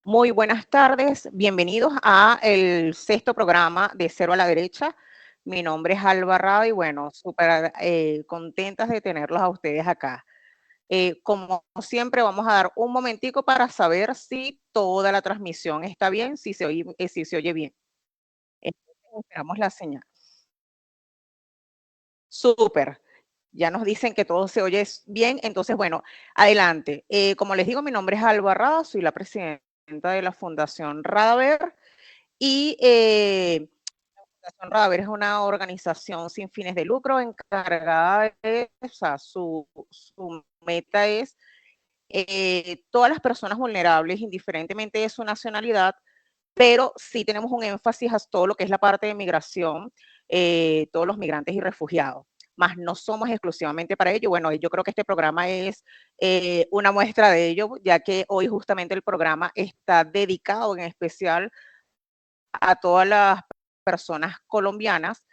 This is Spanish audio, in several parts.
Muy buenas tardes, bienvenidos a el sexto programa de Cero a la Derecha. Mi nombre es Alba Rada y bueno, súper contentas de tenerlos a ustedes acá. Como siempre, vamos a dar un momentico para saber si toda la transmisión está bien, si se oye bien. Entonces, esperamos la señal. Súper. Ya nos dicen que todo se oye bien, entonces, bueno, adelante. Como les digo, mi nombre es Alba Rada, soy la presidenta de la Fundación Radaver y la Fundación Radaver es una organización sin fines de lucro encargada de, o sea, su meta es todas las personas vulnerables, indiferentemente de su nacionalidad, pero sí tenemos un énfasis a todo lo que es la parte de migración, todos los migrantes y refugiados, más no somos exclusivamente para ello. Bueno, yo creo que este programa es una muestra de ello, ya que hoy justamente el programa está dedicado en especial a todas las personas colombianas.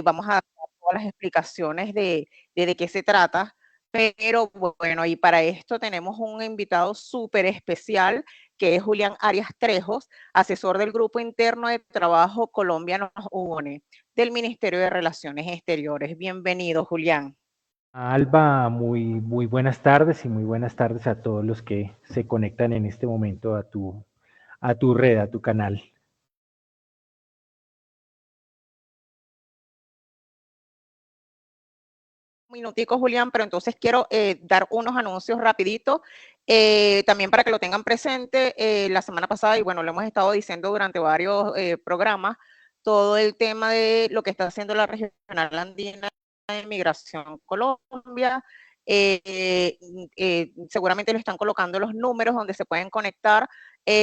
Vamos a dar todas las explicaciones de qué se trata, pero bueno, y para esto tenemos un invitado súper especial, que es Julián Arias Trejos, asesor del Grupo Interno de Trabajo Colombia nos une, del Ministerio de Relaciones Exteriores. Bienvenido, Julián. Alba, muy buenas tardes y muy buenas tardes a todos los que se conectan en este momento a tu red, a tu canal. Minutico, Julián, pero entonces quiero dar unos anuncios rapidito, también para que lo tengan presente. La semana pasada, y bueno, lo hemos estado diciendo durante varios programas, todo el tema de lo que está haciendo la Regional Andina de Migración Colombia. Seguramente lo están colocando los números donde se pueden conectar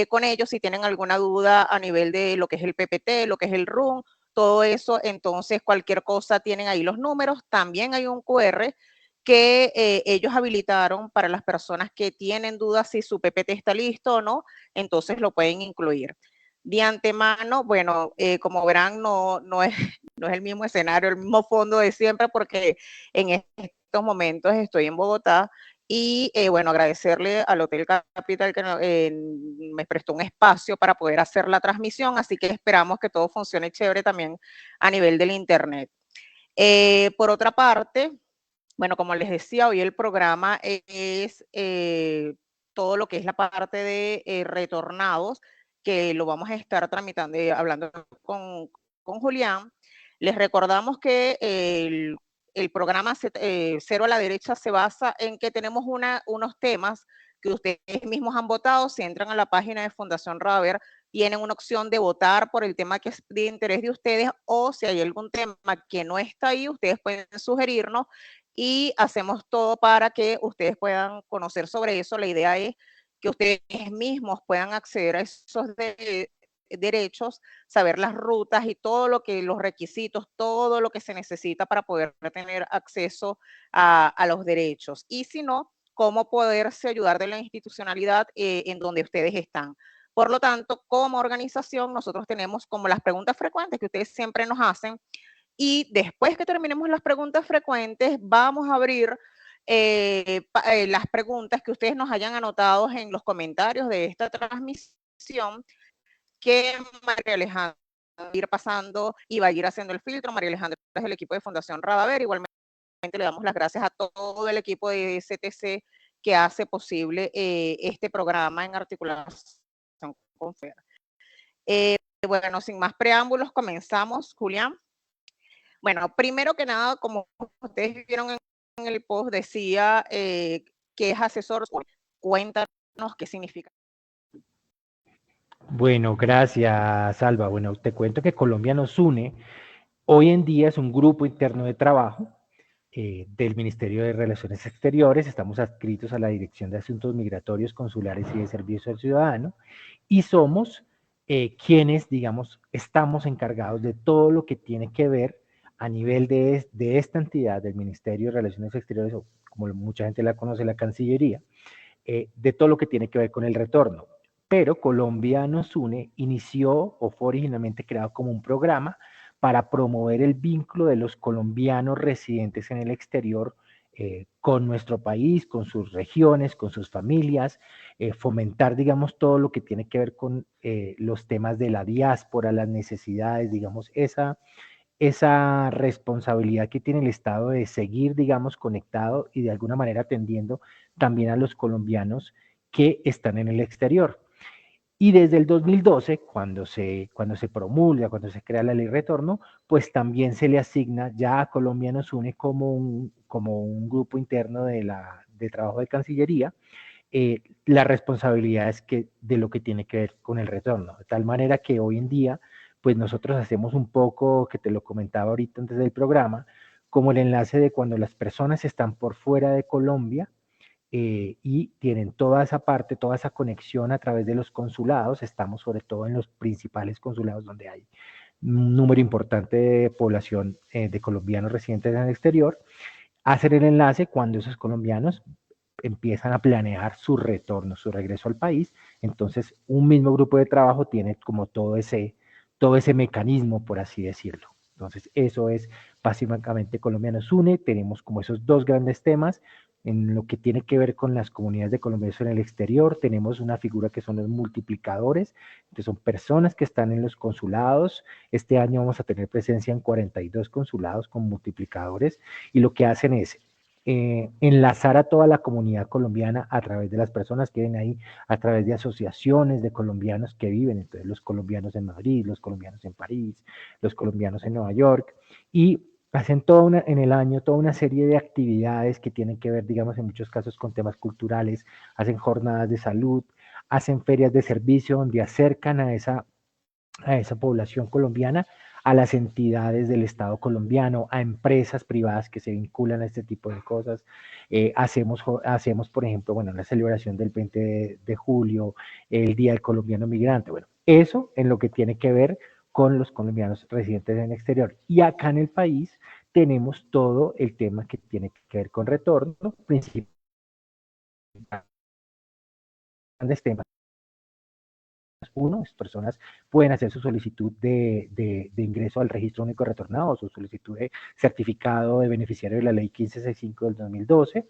con ellos si tienen alguna duda a nivel de lo que es el PPT, lo que es el RUN, todo eso. Entonces cualquier cosa tienen ahí los números. También hay un QR que ellos habilitaron para las personas que tienen dudas si su PPT está listo o no, entonces lo pueden incluir. De antemano, bueno, como verán, no es, no es el mismo escenario, el mismo fondo de siempre, porque en estos momentos estoy en Bogotá y bueno, agradecerle al Hotel Capital que me prestó un espacio para poder hacer la transmisión, así que esperamos que todo funcione chévere también a nivel del Internet. Por otra parte, bueno, como les decía, hoy el programa es todo lo que es la parte de retornados, que lo vamos a estar tramitando, hablando con Julián. Les recordamos que el programa Cero a la Derecha se basa en que tenemos unos temas que ustedes mismos han votado. Si entran a la página de Fundación Raver, tienen una opción de votar por el tema que es de interés de ustedes, o si hay algún tema que no está ahí, ustedes pueden sugerirnos y hacemos todo para que ustedes puedan conocer sobre eso. La idea es que ustedes mismos puedan acceder a esos derechos, saber las rutas y todo lo que, los requisitos, todo lo que se necesita para poder tener acceso a los derechos. Y si no, cómo poderse ayudar de la institucionalidad en donde ustedes están. Por lo tanto, como organización, nosotros tenemos como las preguntas frecuentes que ustedes siempre nos hacen, y después que terminemos las preguntas frecuentes, vamos a abrir las preguntas que ustedes nos hayan anotado en los comentarios de esta transmisión, que María Alejandra va a ir pasando y va a ir haciendo el filtro. María Alejandra es el equipo de Fundación Radaver. Igualmente le damos las gracias a todo el equipo de CTC que hace posible este programa en articulación con FER. Bueno, sin más preámbulos, comenzamos, Julián. Bueno, primero que nada, como ustedes vieron en el post, decía que es asesor. Cuéntanos qué significa. Bueno, gracias, Alba. Bueno, te cuento que Colombia nos une. Hoy en día es un grupo interno de trabajo del Ministerio de Relaciones Exteriores. Estamos adscritos a la Dirección de Asuntos Migratorios, Consulares y de Servicio al Ciudadano. Y somos quienes, digamos, estamos encargados de todo lo que tiene que ver a nivel de esta entidad del Ministerio de Relaciones Exteriores, o como mucha gente la conoce, la Cancillería, de todo lo que tiene que ver con el retorno. Pero Colombia nos une inició o fue originalmente creado como un programa para promover el vínculo de los colombianos residentes en el exterior con nuestro país, con sus regiones, con sus familias, fomentar, digamos, todo lo que tiene que ver con los temas de la diáspora, las necesidades, digamos, esa responsabilidad que tiene el Estado de seguir, digamos, conectado y de alguna manera atendiendo también a los colombianos que están en el exterior. Y desde el 2012, cuando se promulga, cuando se crea la ley retorno, pues también se le asigna ya a Colombia nos une como un grupo interno de trabajo de Cancillería, las responsabilidades de lo que tiene que ver con el retorno. De tal manera que hoy en día, pues nosotros hacemos un poco, que te lo comentaba ahorita antes del programa, como el enlace de cuando las personas están por fuera de Colombia, y tienen toda esa parte, toda esa conexión a través de los consulados. Estamos sobre todo en los principales consulados donde hay un número importante de población de colombianos residentes en el exterior, hacer el enlace cuando esos colombianos empiezan a planear su retorno, su regreso al país. Entonces, un mismo grupo de trabajo tiene como todo ese mecanismo, por así decirlo. Entonces, eso es básicamente Colombia nos une. Tenemos como esos dos grandes temas. En lo que tiene que ver con las comunidades de colombianos en el exterior, tenemos una figura que son los multiplicadores, que son personas que están en los consulados. Este año vamos a tener presencia en 42 consulados con multiplicadores, y lo que hacen es enlazar a toda la comunidad colombiana a través de las personas que viven ahí, a través de asociaciones de colombianos que viven, entonces los colombianos en Madrid, los colombianos en París, los colombianos en Nueva York, y hacen en el año toda una serie de actividades que tienen que ver, digamos, en muchos casos con temas culturales, hacen jornadas de salud, hacen ferias de servicio donde acercan a esa población colombiana a las entidades del Estado colombiano, a empresas privadas que se vinculan a este tipo de cosas. Hacemos, por ejemplo, bueno, la celebración del 20 de julio, el Día del Colombiano Migrante. Bueno, eso en lo que tiene que ver con los colombianos residentes en el exterior. Y acá en el país tenemos todo el tema que tiene que ver con retorno, principalmente grandes temas. Uno, las personas pueden hacer su solicitud de ingreso al registro único de retornados, su solicitud de certificado de beneficiario de la ley 1565 del 2012,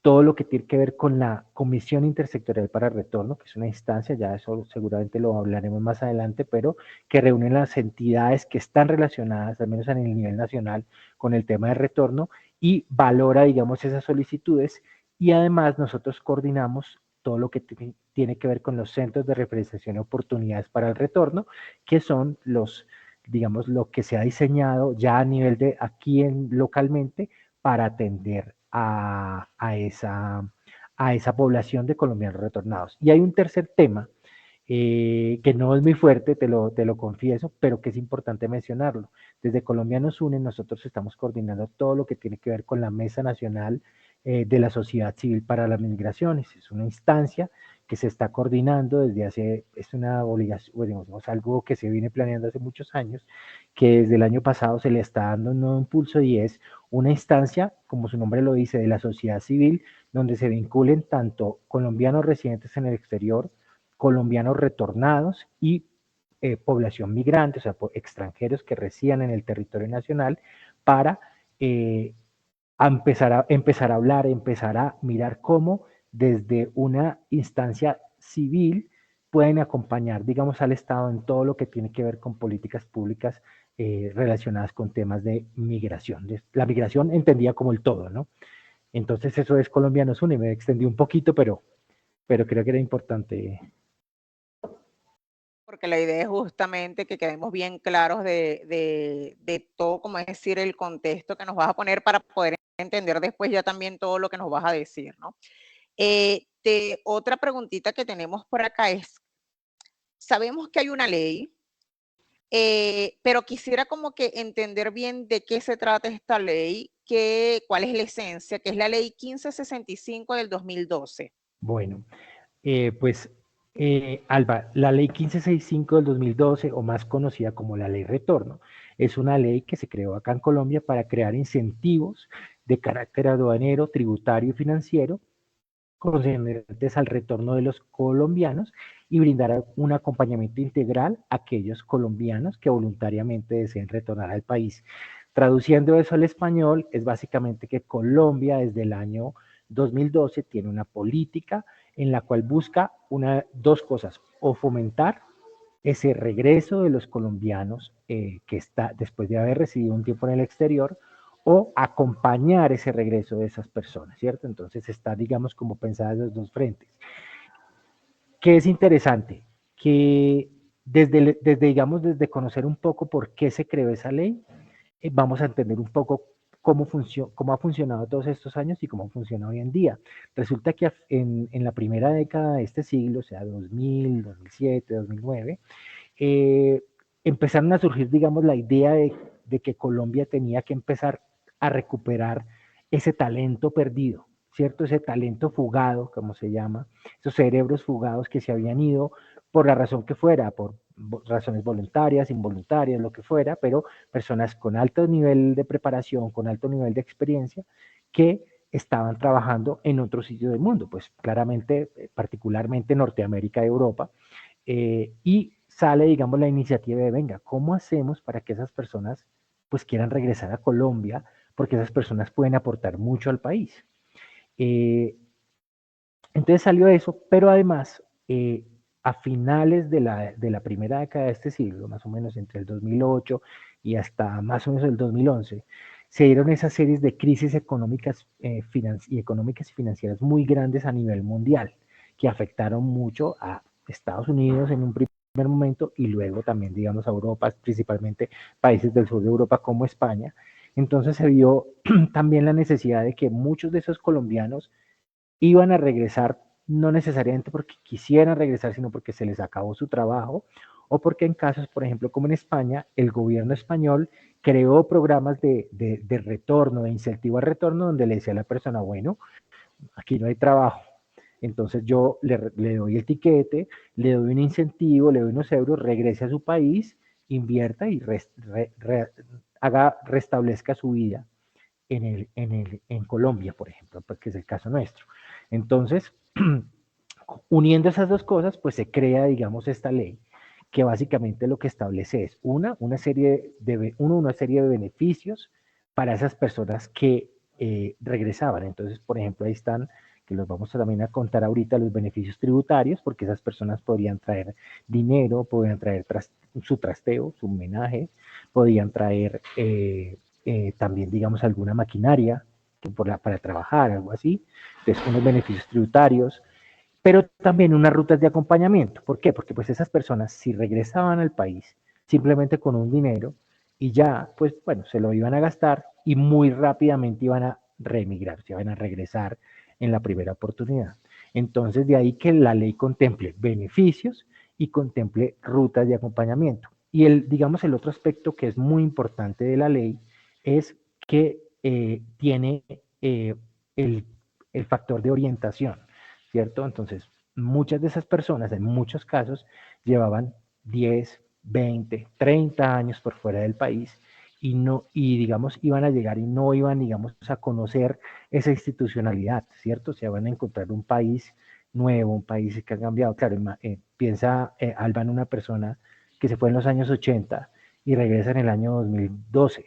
todo lo que tiene que ver con la Comisión Intersectorial para el Retorno, que es una instancia, ya eso seguramente lo hablaremos más adelante, pero que reúne las entidades que están relacionadas, al menos en el nivel nacional, con el tema de retorno, y valora, digamos, esas solicitudes. Y además nosotros coordinamos todo lo que tiene que ver con los centros de referenciación de oportunidades para el retorno, que son digamos, lo que se ha diseñado ya a nivel de aquí localmente para atender a esa población de colombianos retornados. Y hay un tercer tema que no es muy fuerte, te lo confieso, pero que es importante mencionarlo. Desde Colombia nos une, nosotros estamos coordinando todo lo que tiene que ver con la Mesa Nacional de la Sociedad Civil para las Migraciones. Es una instancia que se está coordinando desde es una obligación, bueno, digamos, algo que se viene planeando hace muchos años, que desde el año pasado se le está dando un nuevo impulso, y es una instancia, como su nombre lo dice, de la sociedad civil, donde se vinculen tanto colombianos residentes en el exterior, colombianos retornados y población migrante, o sea, extranjeros que residan en el territorio nacional, para empezar a hablar, empezar a mirar cómo desde una instancia civil pueden acompañar, digamos, al Estado en todo lo que tiene que ver con políticas públicas relacionadas con temas de migración. La migración entendida como el todo, ¿no? Entonces eso es Colombia nos une. Me extendí un poquito, pero creo que era importante. Porque la idea es justamente que quedemos bien claros de todo, como es decir, el contexto que nos vas a poner para poder entender después ya también todo lo que nos vas a decir, ¿no? Otra preguntita que tenemos por acá es, sabemos que hay una ley, pero quisiera como que entender bien de qué se trata esta ley, cuál es la esencia, que es la ley 1565 del 2012. Bueno, pues Alba, la ley 1565 del 2012, o más conocida como la ley Retorno, es una ley que se creó acá en Colombia para crear incentivos de carácter aduanero, tributario y financiero concernientes al retorno de los colombianos, y brindar un acompañamiento integral a aquellos colombianos que voluntariamente deseen retornar al país. Traduciendo eso al español, es básicamente que Colombia desde el año 2012 tiene una política en la cual busca dos cosas, o fomentar ese regreso de los colombianos que está después de haber residido un tiempo en el exterior, o acompañar ese regreso de esas personas, ¿cierto? Entonces está, digamos, como pensada en los dos frentes. ¿Qué es interesante? Que digamos, desde conocer un poco por qué se creó esa ley, vamos a entender un poco cómo ha funcionado todos estos años y cómo funciona hoy en día. Resulta que en la primera década de este siglo, o sea, 2000, 2007, 2009, eh, empezaron a surgir, digamos, la idea de que Colombia tenía que empezar a recuperar ese talento perdido, ¿cierto? Ese talento fugado, como se llama, esos cerebros fugados que se habían ido por la razón que fuera, por razones voluntarias, involuntarias, lo que fuera, pero personas con alto nivel de preparación, con alto nivel de experiencia, que estaban trabajando en otro sitio del mundo, pues claramente, particularmente Norteamérica y Europa, y sale, digamos, la iniciativa de, venga, ¿cómo hacemos para que esas personas pues quieran regresar a Colombia? Porque esas personas pueden aportar mucho al país. Entonces salió eso, pero además, a finales de la primera década de este siglo, más o menos entre el 2008 y hasta más o menos el 2011, se dieron esas series de crisis económicas, económicas y financieras muy grandes a nivel mundial, que afectaron mucho a Estados Unidos en un primer momento y luego también, digamos, a Europa, principalmente países del sur de Europa como España. Entonces se vio también la necesidad de que muchos de esos colombianos iban a regresar no necesariamente porque quisieran regresar, sino porque se les acabó su trabajo o porque en casos, por ejemplo, como en España, el gobierno español creó programas de retorno, de incentivo al retorno, donde le decía a la persona, bueno, aquí no hay trabajo, entonces yo le doy el tiquete, le doy un incentivo, le doy unos euros, regrese a su país, invierta y restablezca su vida en Colombia, por ejemplo, pues, que es el caso nuestro. Entonces, uniendo esas dos cosas, pues se crea, digamos, esta ley que básicamente lo que establece es una serie de beneficios para esas personas que regresaban. Entonces, por ejemplo, ahí están, que los vamos también a contar ahorita, los beneficios tributarios, porque esas personas podrían traer dinero, podrían traer su trasteo, su homenaje, podían traer también, digamos, alguna maquinaria para trabajar, algo así. Entonces, unos beneficios tributarios, pero también unas rutas de acompañamiento. ¿Por qué? Porque pues esas personas, si regresaban al país simplemente con un dinero y ya, pues bueno, se lo iban a gastar y muy rápidamente iban a reemigrar, se iban a regresar en la primera oportunidad. Entonces, de ahí que la ley contemple beneficios y contemple rutas de acompañamiento. Y digamos, el otro aspecto que es muy importante de la ley es que tiene el, el factor de orientación, ¿cierto? Entonces, muchas de esas personas, en muchos casos, llevaban 10, 20, 30 años por fuera del país y digamos, iban a llegar y no iban, digamos, a conocer esa institucionalidad, ¿cierto? O sea, van a encontrar un país nuevo, un país que ha cambiado. Claro, piensa, Alba, en una persona que se fue en los años 80 y regresa en el año 2012.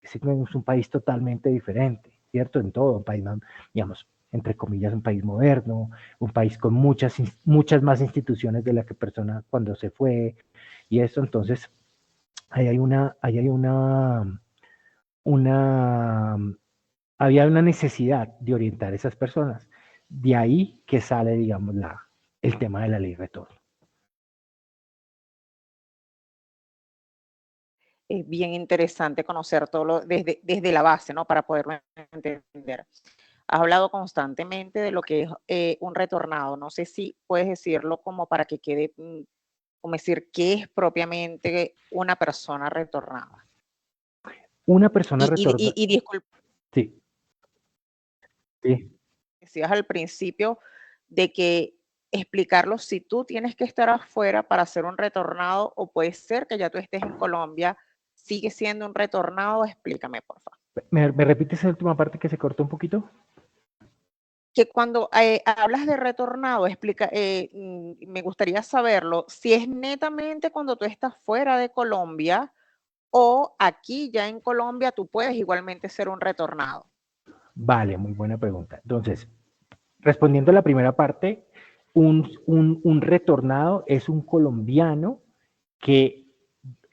Es un país totalmente diferente, ¿cierto? En todo, un país, digamos, entre comillas, un país moderno, un país con muchas más instituciones de la que persona cuando se fue, y eso. Entonces, una, había una necesidad de orientar a esas personas. De ahí que sale, digamos, el tema de la ley retorno. Es bien interesante conocer todo desde la base, ¿no? Para poderlo entender. Has hablado constantemente de lo que es un retornado. No sé si puedes decirlo como para que quede, como decir, qué es propiamente una persona retornada. Una persona retorna. Y disculpa, Sí, sí. decías al principio de que explicarlo si tú tienes que estar afuera para hacer un retornado o puede ser que ya tú estés en Colombia, sigue siendo un retornado, explícame por favor. ¿Me repites esa última parte que se cortó un poquito? Que cuando hablas de retornado, me gustaría saberlo, si es netamente cuando tú estás fuera de Colombia o aquí ya en Colombia tú puedes igualmente ser un retornado. Vale, muy buena pregunta. Entonces, respondiendo a la primera parte, un retornado es un colombiano que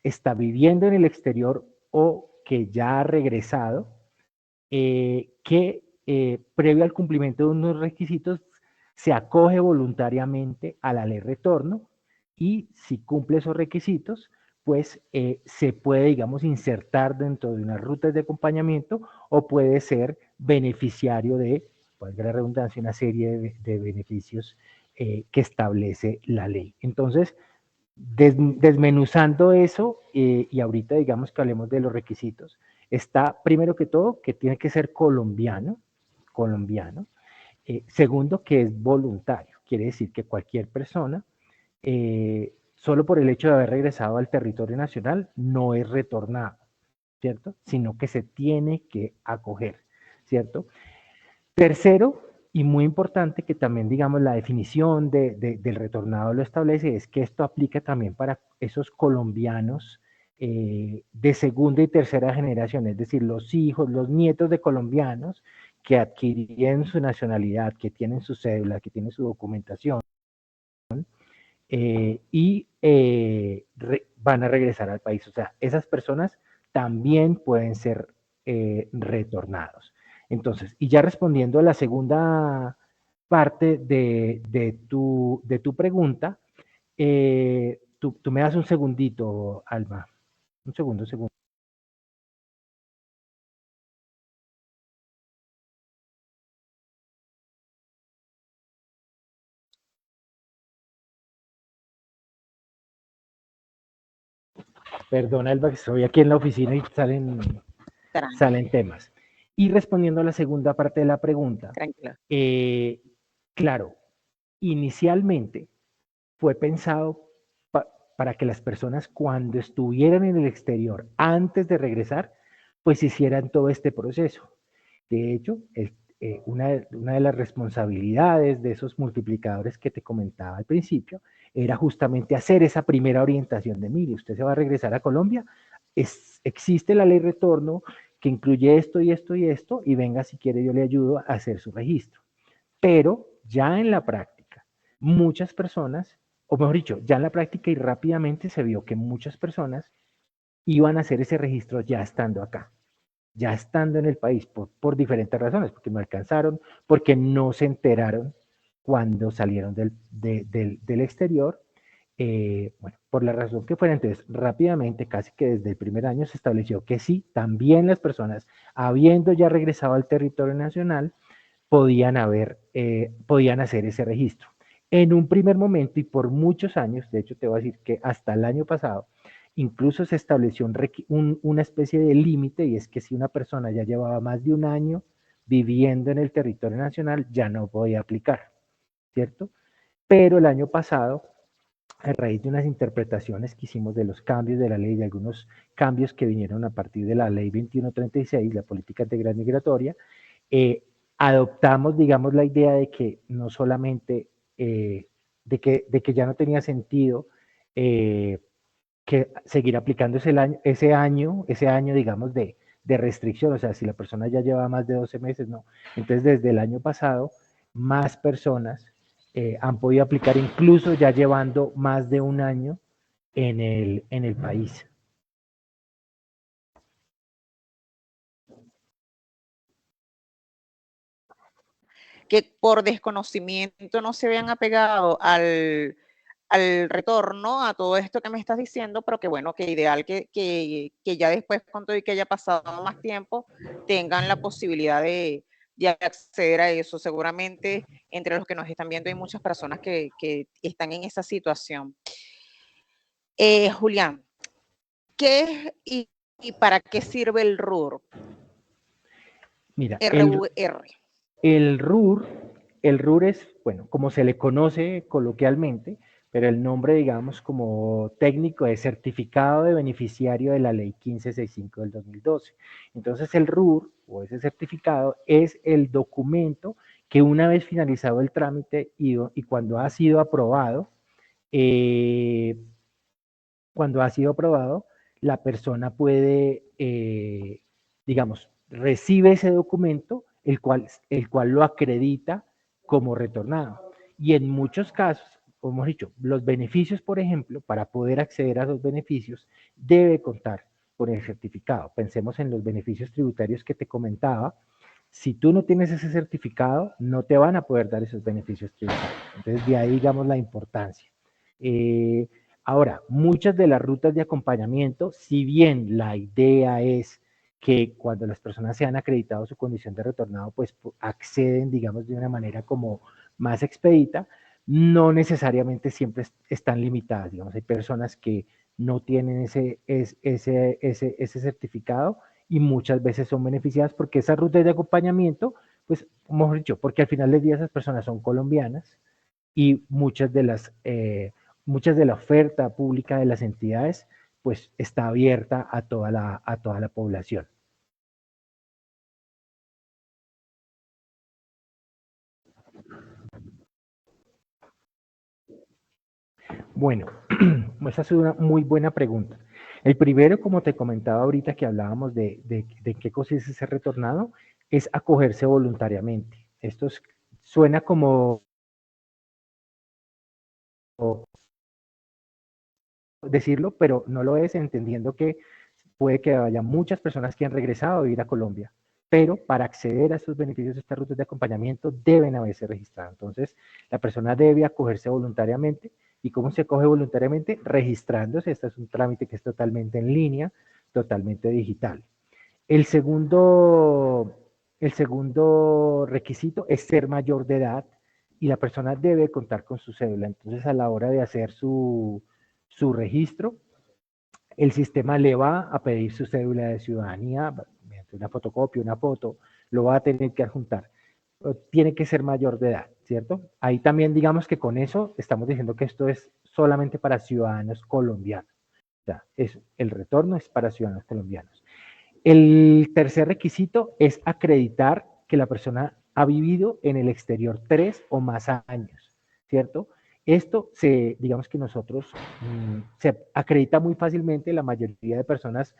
está viviendo en el exterior o que ya ha regresado, que previo al cumplimiento de unos requisitos se acoge voluntariamente a la ley retorno y si cumple esos requisitos, pues se puede, digamos, insertar dentro de unas rutas de acompañamiento o puede ser beneficiario de, valga la redundancia, una serie de beneficios que establece la ley. Entonces, desmenuzando eso, y ahorita digamos que hablemos de los requisitos, está primero que todo que tiene que ser colombiano, segundo que es voluntario, quiere decir que cualquier persona, solo por el hecho de haber regresado al territorio nacional, no es retornado, ¿cierto? Sino que se tiene que acoger, ¿cierto? Tercero, y muy importante, que también, digamos, la definición del retornado lo establece, es que esto aplica también para esos colombianos de segunda y tercera generación, es decir, los hijos, los nietos de colombianos que adquirían su nacionalidad, que tienen su cédula, que tienen su documentación, van a regresar al país. O sea, esas personas también pueden ser retornados. Entonces, y ya respondiendo a la segunda parte de tu pregunta, tú me das un segundito, Alma. Un segundo, un segundo. Perdona, Alba, que estoy aquí en la oficina y salen temas. Y respondiendo a la segunda parte de la pregunta, Tranquila. Claro, inicialmente fue pensado para que las personas cuando estuvieran en el exterior, antes de regresar, pues hicieran todo este proceso. De hecho, una de las responsabilidades de esos multiplicadores que te comentaba al principio era justamente hacer esa primera orientación de, mire, usted se va a regresar a Colombia, existe la ley retorno que incluye esto y esto y esto, y venga, si quiere yo le ayudo a hacer su registro. Pero ya en la práctica, muchas personas, o mejor dicho, ya en la práctica y rápidamente se vio que muchas personas iban a hacer ese registro ya estando acá, ya estando en el país, por diferentes razones, porque no alcanzaron, porque no se enteraron cuando salieron del exterior. Bueno, por la razón que fuera, entonces rápidamente, casi que desde el primer año se estableció que sí, también las personas, habiendo ya regresado al territorio nacional, podían hacer ese registro. En un primer momento y por muchos años, de hecho te voy a decir que hasta el año pasado, incluso se estableció una especie de límite, y es que si una persona ya llevaba más de un año viviendo en el territorio nacional, ya no podía aplicar, ¿cierto? Pero el año pasado, a raíz de unas interpretaciones que hicimos de los cambios de la ley, de algunos cambios que vinieron a partir de la ley 2136, la política integral migratoria, adoptamos, digamos, la idea de que no solamente, de que ya no tenía sentido que seguir aplicando ese año, digamos, de restricción, o sea, si la persona ya lleva más de 12 meses, no. Entonces, desde el año pasado, más personas han podido aplicar, incluso ya llevando más de un año en el país. Que por desconocimiento no se habían apegado al retorno, a todo esto que me estás diciendo, pero que bueno, que ideal que ya después, con todo y que haya pasado más tiempo, tengan la posibilidad de acceder a eso. Seguramente entre los que nos están viendo hay muchas personas que están en esa situación. Julián, ¿qué y para qué sirve el RUR? Mira, RUR. El RUR es, bueno, como se le conoce coloquialmente, pero el nombre, digamos, como técnico es Certificado de Beneficiario de la Ley 1565 del 2012. Entonces, el RUR, o ese certificado, es el documento que una vez finalizado el trámite y cuando ha sido aprobado, la persona puede, digamos, recibe ese documento, el cual lo acredita como retornado. Y en muchos casos, como hemos dicho, los beneficios, por ejemplo, para poder acceder a los beneficios, debe contar con el certificado. Pensemos en los beneficios tributarios que te comentaba. Si tú no tienes ese certificado, no te van a poder dar esos beneficios tributarios. Entonces, de ahí, digamos, la importancia. Eh, Ahora, muchas de las rutas de acompañamiento, si bien la idea es que cuando las personas se han acreditado su condición de retornado, pues acceden, digamos, de una manera como más expedita, no necesariamente siempre están limitadas. Digamos, hay personas que no tienen ese certificado y muchas veces son beneficiadas porque esas rutas de acompañamiento, pues, como hemos dicho, porque al final del día esas personas son colombianas y muchas de la oferta pública de las entidades, pues, está abierta a toda la población. Bueno, esa es una muy buena pregunta. El primero, como te comentaba ahorita que hablábamos de qué cosa es ese retornado, es acogerse voluntariamente. Suena como decirlo, pero no lo es, entendiendo que puede que haya muchas personas que han regresado a vivir a Colombia, pero para acceder a estos beneficios de estas rutas de acompañamiento deben haberse registrado. Entonces, la persona debe acogerse voluntariamente. ¿Y cómo se acoge voluntariamente? Registrándose. Este es un trámite que es totalmente en línea, totalmente digital. El segundo, el segundo requisito es ser mayor de edad y la persona debe contar con su cédula. Entonces, a la hora de hacer su registro, el sistema le va a pedir su cédula de ciudadanía, mediante una fotocopia, una foto, lo va a tener que adjuntar. Tiene que ser mayor de edad, ¿cierto? Ahí también digamos que con eso estamos diciendo que esto es solamente para ciudadanos colombianos. O sea, el retorno es para ciudadanos colombianos. El tercer requisito es acreditar que la persona ha vivido en el exterior 3 o más años, ¿cierto? Esto digamos que nosotros se acredita muy fácilmente. La mayoría de personas,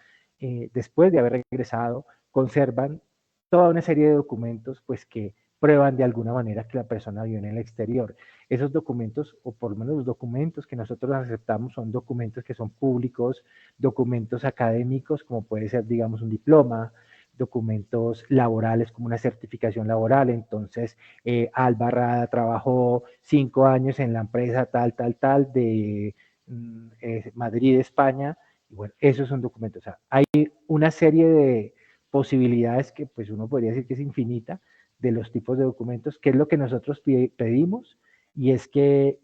después de haber regresado, conservan toda una serie de documentos, pues, que prueban de alguna manera que la persona vivió en el exterior. Esos documentos, o por lo menos los documentos que nosotros aceptamos, son documentos que son públicos, documentos académicos, como puede ser, digamos, un diploma, documentos laborales como una certificación laboral. Entonces, Alba Rada trabajó 5 años en la empresa tal, tal, tal de Madrid, España. Y bueno, esos son documentos. O sea, hay una serie de posibilidades que, pues, uno podría decir que es infinita, de los tipos de documentos, que es lo que nosotros pedimos, y es que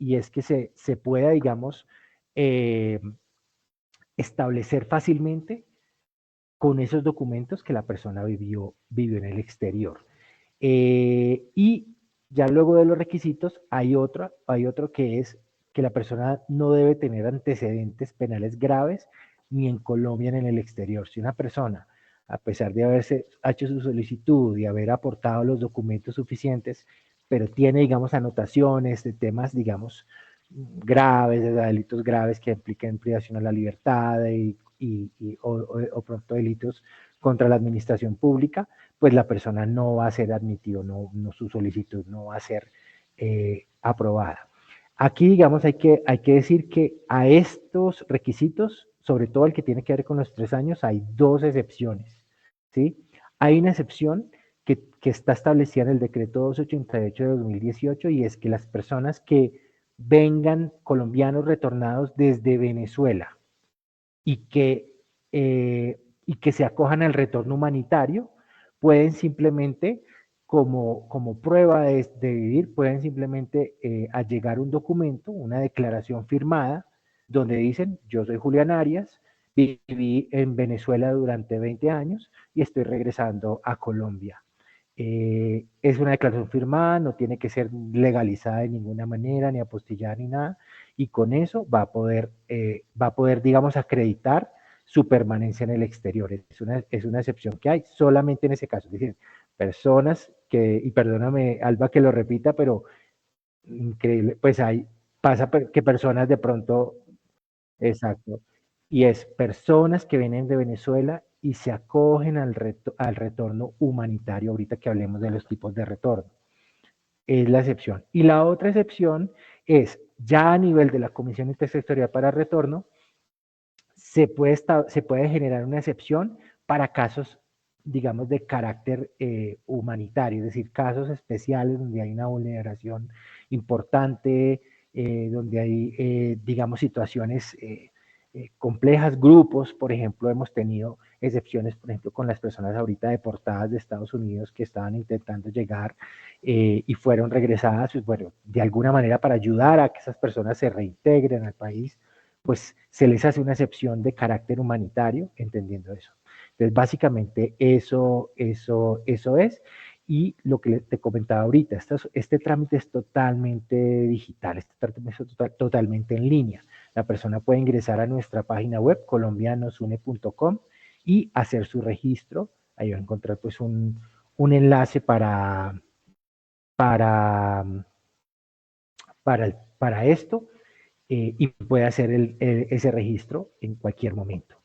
se pueda, digamos, eh, establecer fácilmente con esos documentos que la persona vivió en el exterior. Y ya luego de los requisitos hay otro que es que la persona no debe tener antecedentes penales graves ni en Colombia ni en el exterior. Si una persona, a pesar de haberse hecho su solicitud y haber aportado los documentos suficientes, pero tiene, digamos, anotaciones de temas, digamos, graves, de delitos graves que impliquen privación a la libertad o pronto delitos contra la administración pública, pues la persona no va a ser admitido, su solicitud no va a ser aprobada. Aquí, digamos, hay que decir que a estos requisitos, sobre todo el que tiene que ver con los 3 años, hay dos excepciones, ¿sí? Hay una excepción que está establecida en el decreto 288 de 2018, y es que las personas que vengan, colombianos retornados desde Venezuela, y que, y que se acojan al retorno humanitario, pueden simplemente, como prueba de vivir, pueden simplemente allegar un documento, una declaración firmada, donde dicen: yo soy Julián Arias, viví en Venezuela durante 20 años y estoy regresando a Colombia. Es una declaración firmada, no tiene que ser legalizada de ninguna manera, ni apostillada ni nada, y con eso va a poder, digamos, acreditar su permanencia en el exterior. Es una excepción que hay solamente en ese caso. Es decir, personas que, y perdóname, Alba, que lo repita, pero increíble, pues pasa que personas de pronto, exacto, y es personas que vienen de Venezuela y se acogen al retorno humanitario, ahorita que hablemos de los tipos de retorno. Es la excepción. Y la otra excepción es, ya a nivel de la Comisión Intersectorial para Retorno, se puede generar una excepción para casos, digamos, de carácter humanitario, es decir, casos especiales donde hay una vulneración importante, donde hay, digamos, situaciones complejas, grupos, por ejemplo, hemos tenido excepciones, por ejemplo, con las personas ahorita deportadas de Estados Unidos que estaban intentando llegar y fueron regresadas, pues, bueno, de alguna manera para ayudar a que esas personas se reintegren al país, pues se les hace una excepción de carácter humanitario, entendiendo eso. Entonces, básicamente eso es. Y lo que te comentaba ahorita, este trámite es totalmente digital, este trámite es totalmente en línea. La persona puede ingresar a nuestra página web, colombianosune.com, y hacer su registro. Ahí va a encontrar pues un enlace para, para esto y puede hacer ese registro en cualquier momento.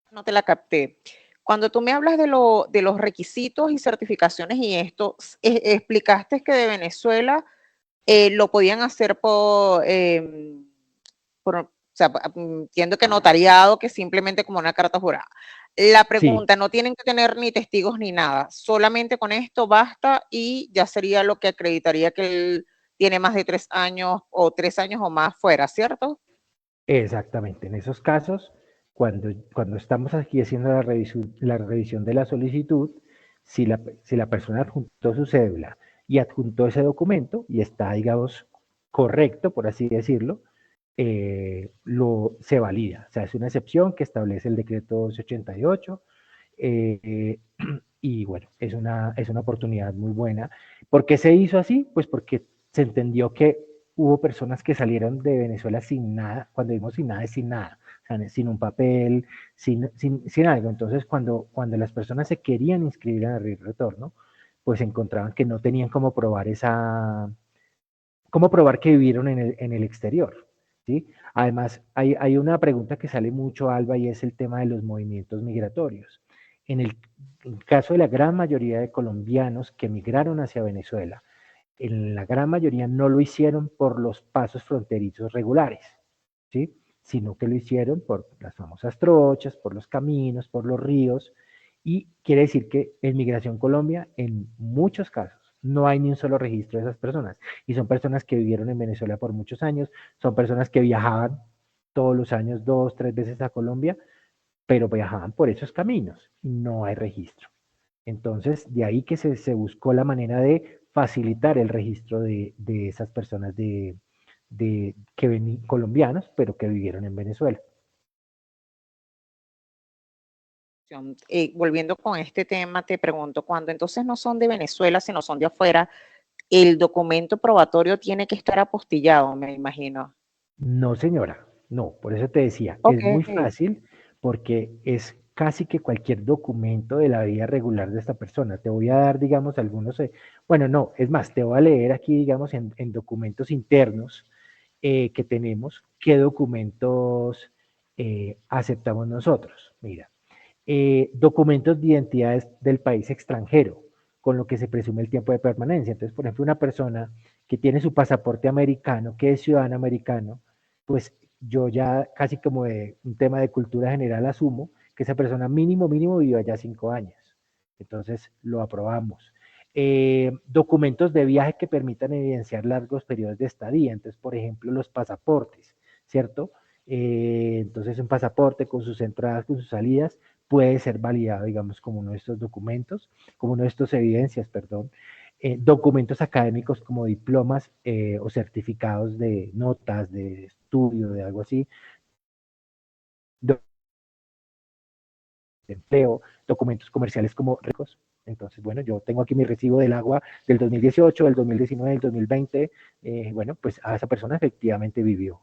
No te la capté. Cuando tú me hablas de los requisitos y certificaciones y esto, explicaste que de Venezuela lo podían hacer o sea, entiendo que notariado, que simplemente como una carta jurada. La Sí, pregunta, no tienen que tener ni testigos ni nada, solamente con esto basta y ya sería lo que acreditaría que él tiene más de 3 años o 3 años o más fuera, ¿cierto? exactamente. En esos casos, cuando estamos aquí haciendo la revisión de la solicitud, si la persona adjuntó su cédula y adjuntó ese documento y está, digamos, correcto, por así decirlo, se valida. O sea, es una excepción que establece el decreto 288 y bueno, es una oportunidad muy buena. ¿Por qué se hizo así? Pues porque se entendió que hubo personas que salieron de Venezuela sin nada, cuando dimos sin nada es sin nada, o sea, sin un papel, sin algo. Entonces, cuando las personas se querían inscribir en el retorno, pues encontraban que no tenían cómo probar que vivieron en el exterior. ¿Sí? Además, hay una pregunta que sale mucho, Alba, y es el tema de los movimientos migratorios. En el caso de la gran mayoría de colombianos que migraron hacia Venezuela, en la gran mayoría no lo hicieron por los pasos fronterizos regulares, ¿sí? Sino que lo hicieron por las famosas trochas, por los caminos, por los ríos, y quiere decir que en Migración Colombia, en muchos casos, no hay ni un solo registro de esas personas, y son personas que vivieron en Venezuela por muchos años, son personas que viajaban todos los años 2, 3 veces a Colombia, pero viajaban por esos caminos, y no hay registro. Entonces, de ahí que se buscó la manera de facilitar el registro de esas personas colombianos, pero que vivieron en Venezuela. Volviendo con este tema, te pregunto, cuando entonces no son de Venezuela, sino son de afuera, el documento probatorio tiene que estar apostillado, me imagino. No, señora, no, por eso te decía, Ok. es muy fácil porque es casi que cualquier documento de la vida regular de esta persona. Te voy a dar, digamos, algunos, bueno, no, es más, te voy a leer aquí, digamos, en documentos internos que tenemos, qué documentos aceptamos nosotros. Mira, documentos de identidades del país extranjero, con lo que se presume el tiempo de permanencia. Entonces, por ejemplo, una persona que tiene su pasaporte americano, que es ciudadano americano, pues yo ya casi como de un tema de cultura general asumo que esa persona mínimo vivió allá 5 años. Entonces, lo aprobamos. Documentos de viaje que permitan evidenciar largos periodos de estadía. Entonces, por ejemplo, los pasaportes, ¿cierto? Entonces, un pasaporte con sus entradas, con sus salidas, puede ser validado, digamos, como uno de estos documentos, como uno de estos evidencias, perdón. Documentos académicos como diplomas o certificados de notas, de estudio, de algo así, de empleo, documentos comerciales como ricos. Entonces, bueno, yo tengo aquí mi recibo del agua del 2018, del 2019, del 2020. Bueno, pues a esa persona efectivamente vivió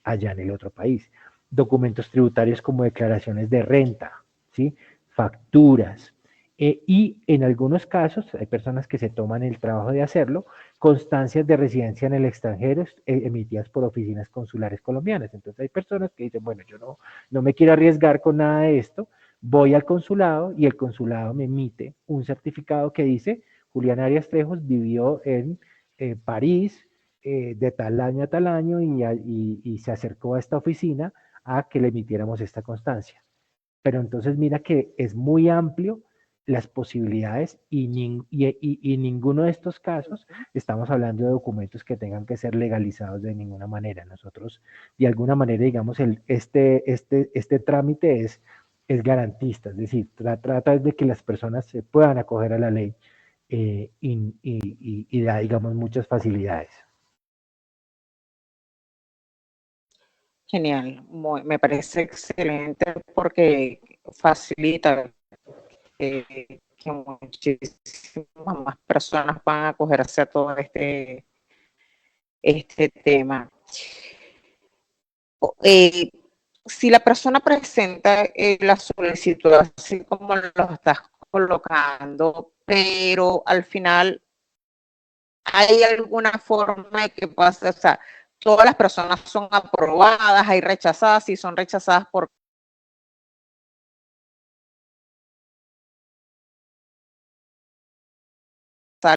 allá en el otro país. Documentos tributarios como declaraciones de renta, ¿sí? Facturas, Y en algunos casos, hay personas que se toman el trabajo de hacerlo, constancias de residencia en el extranjero emitidas por oficinas consulares colombianas. Entonces hay personas que dicen, bueno, yo no me quiero arriesgar con nada de esto, voy al consulado y el consulado me emite un certificado que dice, Julián Arias Trejos vivió en París de tal año a tal año y se acercó a esta oficina a que le emitiéramos esta constancia. Pero entonces mira que es muy amplio las posibilidades y ninguno de estos casos estamos hablando de documentos que tengan que ser legalizados de ninguna manera. Nosotros, de alguna manera, digamos, este trámite es garantista, es decir, trata de que las personas se puedan acoger a la ley y da, digamos, muchas facilidades. Genial, me parece excelente porque facilita que muchísimas más personas van a acogerse a todo este tema. Si la persona presenta la solicitud así como lo estás colocando, pero al final hay alguna forma de que pase, o sea, todas las personas son aprobadas, hay rechazadas, y son rechazadas por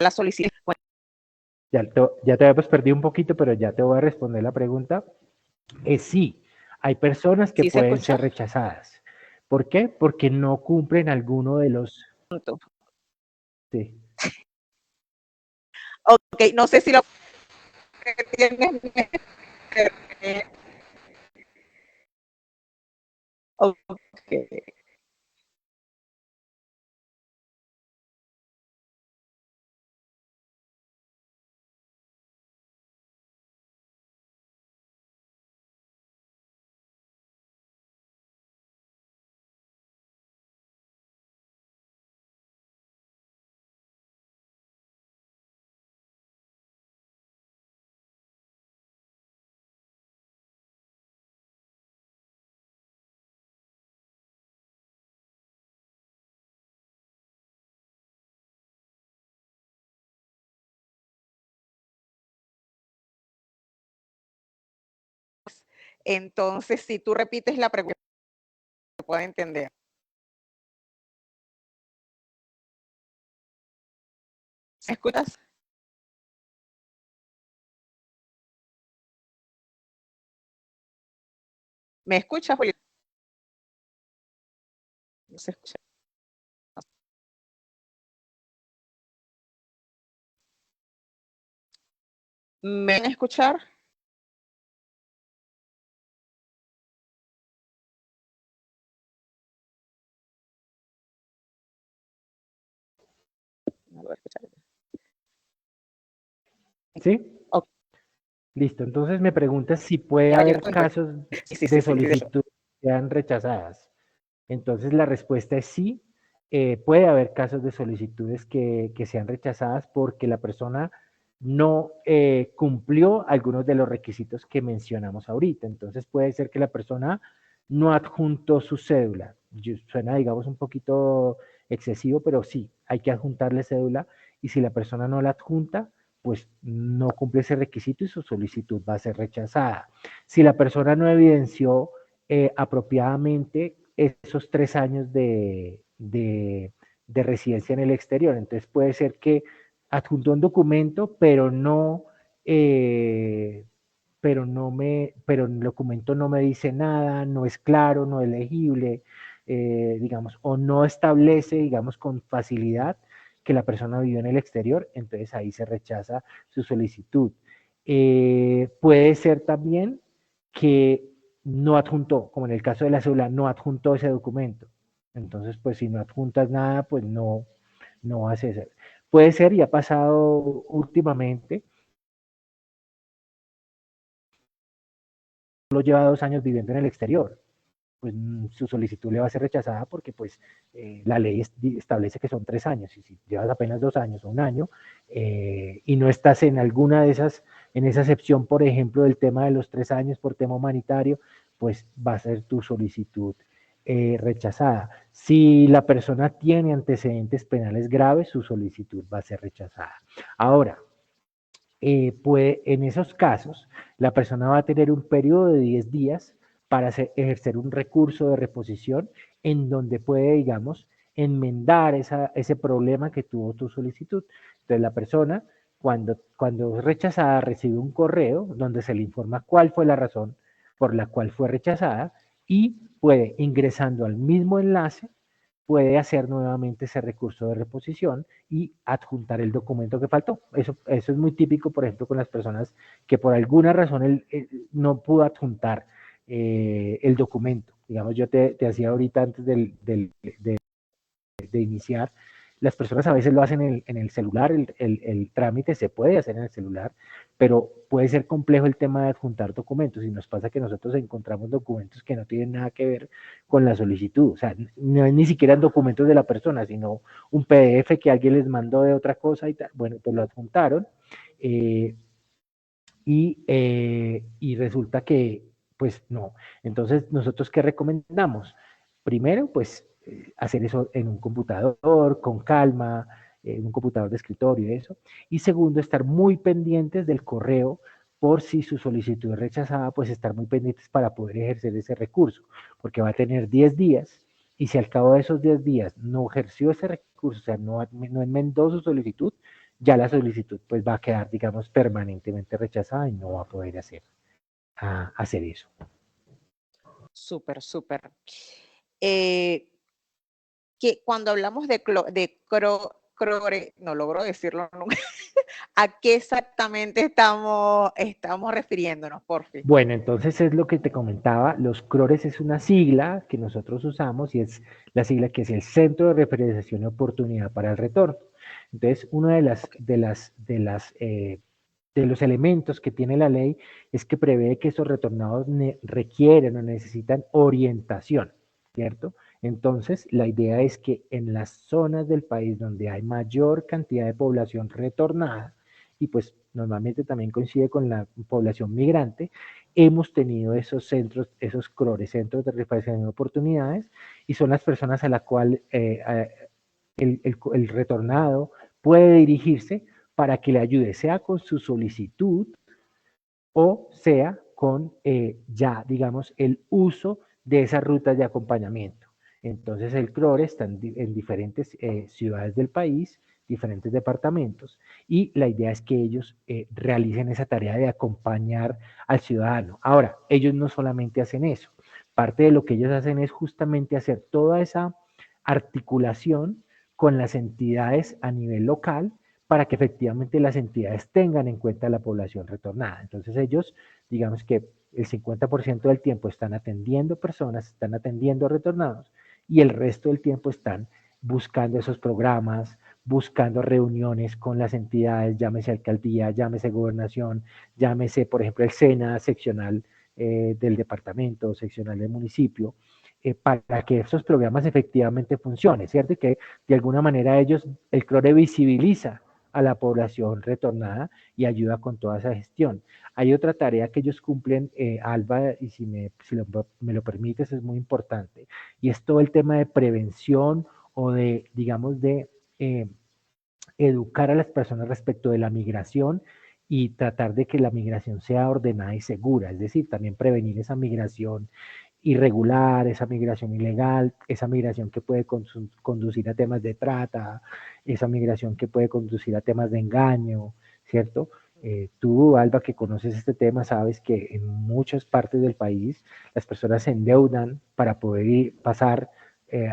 la solicitud. Ya te habías perdido un poquito, pero ya te voy a responder la pregunta. Sí, hay personas que ¿Sí se pueden escucha? ser rechazadas. ¿Por qué? Porque no cumplen alguno de los... Sí. Ok, no sé si lo que tienes. Ok. Entonces, si tú repites la pregunta, se puede entender. ¿Me escuchas? ¿Me escuchas, Julio? No se escucha. ¿Me van a escuchar? No lo voy a escuchar. ¿Sí? Ok, Listo. Entonces me preguntas si puede haber casos de sí, de hecho. solicitud que sean rechazadas. Entonces la respuesta es sí. Puede haber casos de solicitudes que sean rechazadas porque la persona no cumplió algunos de los requisitos que mencionamos ahorita. Entonces puede ser que la persona no adjuntó su cédula. Suena, digamos, un poquito excesivo, pero sí, hay que adjuntarle cédula y si la persona no la adjunta, pues no cumple ese requisito y su solicitud va a ser rechazada. Si la persona no evidenció apropiadamente esos 3 años de residencia en el exterior, entonces puede ser que adjuntó un documento, pero el documento no me dice nada, no es claro, no es legible, digamos, o no establece, digamos, con facilidad que la persona vivió en el exterior, entonces ahí se rechaza su solicitud. Puede ser también que no adjuntó, como en el caso de la cédula, no adjuntó ese documento. Entonces, pues si no adjuntas nada, pues no hace eso. Puede ser, y ha pasado últimamente, solo lleva 2 años viviendo en el exterior, pues su solicitud le va a ser rechazada porque pues la ley establece que son 3 años y si llevas apenas 2 años o un año y no estás en alguna de esas, en esa excepción, por ejemplo, del tema de los 3 años por tema humanitario, pues va a ser tu solicitud rechazada. Si la persona tiene antecedentes penales graves, su solicitud va a ser rechazada. Ahora, en esos casos, la persona va a tener un periodo de 10 días para ejercer un recurso de reposición en donde puede, digamos, enmendar ese problema que tuvo tu solicitud. Entonces, la persona, cuando es rechazada, recibe un correo donde se le informa cuál fue la razón por la cual fue rechazada y puede, ingresando al mismo enlace, puede hacer nuevamente ese recurso de reposición y adjuntar el documento que faltó. Eso es muy típico, por ejemplo, con las personas que por alguna razón no pudo adjuntar el documento. Digamos, yo te hacía ahorita antes de iniciar, las personas a veces lo hacen en el celular, el trámite se puede hacer en el celular, pero puede ser complejo el tema de adjuntar documentos y nos pasa que nosotros encontramos documentos que no tienen nada que ver con la solicitud, o sea, no es ni siquiera documentos de la persona, sino un PDF que alguien les mandó de otra cosa y tal. Bueno, pues lo adjuntaron eh, y resulta que, pues no. Entonces, ¿nosotros qué recomendamos? Primero, pues hacer eso en un computador, con calma, en un computador de escritorio y eso. Y segundo, estar muy pendientes del correo por si su solicitud es rechazada, pues estar muy pendientes para poder ejercer ese recurso, porque va a tener 10 días y si al cabo de esos 10 días no ejerció ese recurso, o sea, no enmendó su solicitud, ya la solicitud pues va a quedar, digamos, permanentemente rechazada y no va a poder hacer eso. Súper, súper. Eh, que cuando hablamos no logro decirlo nunca, ¿a qué exactamente estamos refiriéndonos, por fin? Bueno, entonces es lo que te comentaba, los CRORES es una sigla que nosotros usamos y es la sigla que es el Centro de Referenciación y Oportunidad para el Retorno. Entonces, uno de los elementos que tiene la ley es que prevé que esos retornados requieren o necesitan orientación, ¿cierto? Entonces, la idea es que en las zonas del país donde hay mayor cantidad de población retornada, y pues normalmente también coincide con la población migrante, hemos tenido esos centros, esos CRORES, centros de referenciación de oportunidades, y son las personas a la cual el retornado puede dirigirse para que le ayude, sea con su solicitud o sea con ya, digamos, el uso de esas rutas de acompañamiento. Entonces el CRORE está en diferentes ciudades del país, diferentes departamentos, y la idea es que ellos realicen esa tarea de acompañar al ciudadano. Ahora, ellos no solamente hacen eso, parte de lo que ellos hacen es justamente hacer toda esa articulación con las entidades a nivel local para que efectivamente las entidades tengan en cuenta la población retornada. Entonces ellos, digamos que el 50% del tiempo están atendiendo personas, están atendiendo retornados y el resto del tiempo están buscando esos programas, buscando reuniones con las entidades, llámese alcaldía, llámese gobernación, llámese, por ejemplo, el SENA seccional del departamento, seccional del municipio, para que esos programas efectivamente funcionen, ¿cierto? Y que de alguna manera ellos, el CRORE visibiliza a la población retornada y ayuda con toda esa gestión. Hay otra tarea que ellos cumplen, Alba, y me lo permites, es muy importante, y es todo el tema de prevención o de, digamos, de educar a las personas respecto de la migración y tratar de que la migración sea ordenada y segura, es decir, también prevenir esa migración irregular, esa migración ilegal, esa migración que puede conducir a temas de trata, esa migración que puede conducir a temas de engaño, ¿cierto? Tú, Alba, que conoces este tema, sabes que en muchas partes del país las personas se endeudan para poder pasar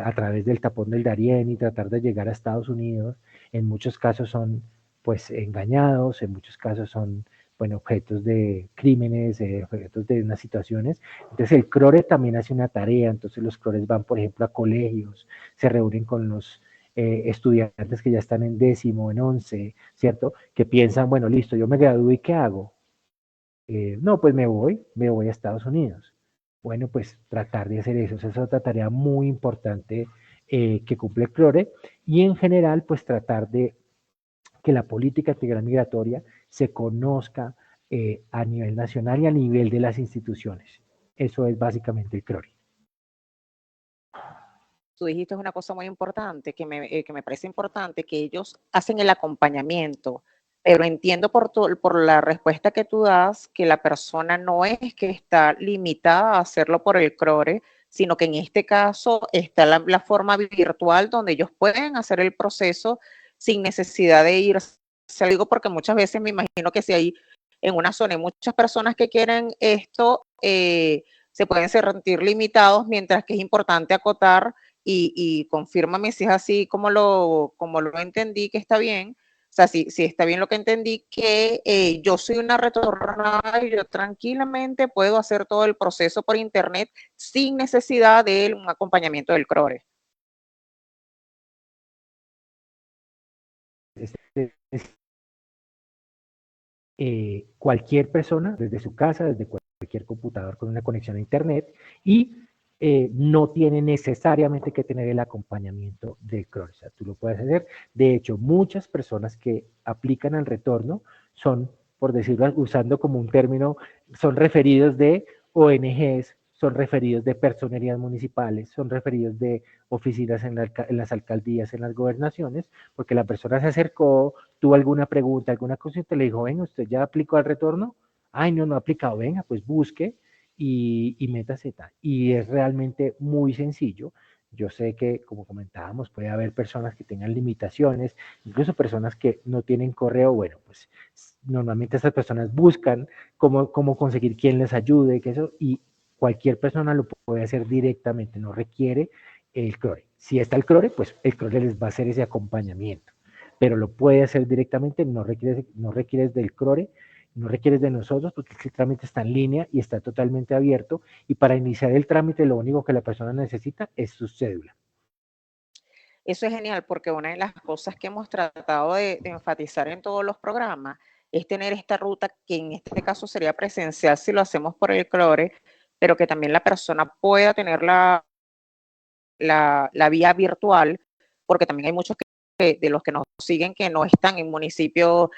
a través del tapón del Darién y tratar de llegar a Estados Unidos. En muchos casos son pues engañados, en muchos casos son bueno, objetos de crímenes, objetos de unas situaciones. Entonces el CRORE también hace una tarea, entonces los CRORES van, por ejemplo, a colegios, se reúnen con los estudiantes que ya están en 10º, en 11, ¿cierto? Que piensan, bueno, listo, yo me gradúo y ¿qué hago? No, pues me voy a Estados Unidos. Bueno, pues tratar de hacer eso, esa es otra tarea muy importante que cumple el CRORE y en general, pues tratar de que la política integral migratoria se conozca a nivel nacional y a nivel de las instituciones. Eso es básicamente el CRORE. tú dijiste una cosa muy importante, que me parece importante, que ellos hacen el acompañamiento, pero entiendo por la respuesta que tú das que la persona no es que está limitada a hacerlo por el CRORE, sino que en este caso está la forma virtual donde ellos pueden hacer el proceso sin necesidad de irse. Digo porque muchas veces me imagino que si hay en una zona hay muchas personas que quieren esto, se pueden sentir limitados, mientras que es importante acotar y confírmame si es así como lo entendí, que está bien. O sea, si está bien lo que entendí, que yo soy una retornada y yo tranquilamente puedo hacer todo el proceso por internet sin necesidad de un acompañamiento del CRORE. Cualquier persona, desde su casa, desde cualquier computador con una conexión a internet, y no tiene necesariamente que tener el acompañamiento del CROR. O sea, tú lo puedes hacer. De hecho, muchas personas que aplican al retorno son, por decirlo, usando como un término, son referidos de ONGs, son referidos de personerías municipales, son referidos de oficinas en las alcaldías, en las gobernaciones, porque la persona se acercó, tuvo alguna pregunta, alguna cosa, y te le dijo, venga, ¿usted ya aplicó al retorno? Ay, no, no ha aplicado, venga, pues busque y métase. Y es realmente muy sencillo. Yo sé que, como comentábamos, puede haber personas que tengan limitaciones, incluso personas que no tienen correo. Bueno, pues normalmente estas personas buscan cómo conseguir quien les ayude, que eso, y cualquier persona lo puede hacer directamente, no requiere el CRORE. Si está el CRORE, pues el CRORE les va a hacer ese acompañamiento, pero lo puede hacer directamente, no requieres del CRORE, no requieres de nosotros, porque el trámite está en línea y está totalmente abierto, y para iniciar el trámite lo único que la persona necesita es su cédula. Eso es genial porque una de las cosas que hemos tratado de enfatizar en todos los programas es tener esta ruta que en este caso sería presencial si lo hacemos por el CRORE, pero que también la persona pueda tener la vía virtual, porque también hay muchos de los que nos siguen que no están en municipios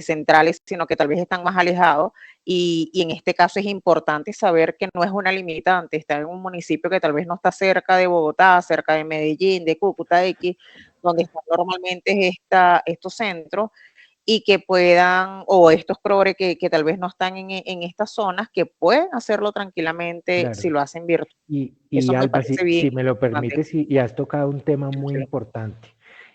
centrales, sino que tal vez están más alejados. Y en este caso es importante saber que no es una limitante, está en un municipio que tal vez no está cerca de Bogotá, cerca de Medellín, de Cúcuta, X, donde están normalmente estos centros, y que puedan, o estos CRORE que tal vez no están en estas zonas, que pueden hacerlo tranquilamente si Claro. lo hacen virtual. Y Eso me Alba, parece bien si me lo importante. permites, y has tocado un tema muy importante,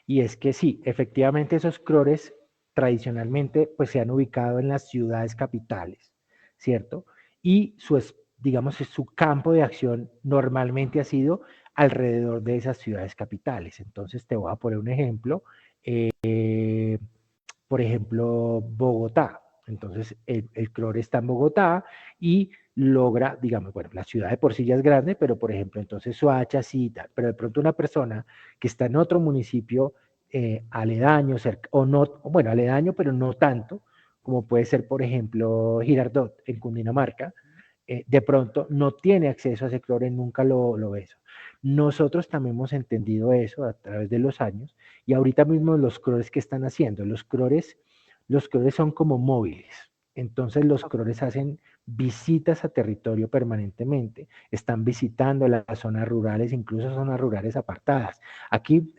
y es que sí, efectivamente esos CRORES tradicionalmente pues se han ubicado en las ciudades capitales, ¿cierto? Y digamos, su campo de acción normalmente ha sido alrededor de esas ciudades capitales. Entonces te voy a poner un ejemplo. Por ejemplo, Bogotá. Entonces, el CROR está en Bogotá y logra, digamos, bueno, la ciudad de por sí ya es grande, pero por ejemplo, entonces Soacha sí, tal, pero de pronto una persona que está en otro municipio aledaño, cerca, o no, bueno, aledaño, pero no tanto, como puede ser, por ejemplo, Girardot, en Cundinamarca, de pronto no tiene acceso a ese CROR, nunca lo ve eso. Nosotros también hemos entendido eso a través de los años, y ahorita mismo los CRORES que están haciendo, los CRORES son como móviles. Entonces los CRORES hacen visitas a territorio permanentemente, están visitando las zonas rurales, incluso zonas rurales apartadas. Aquí,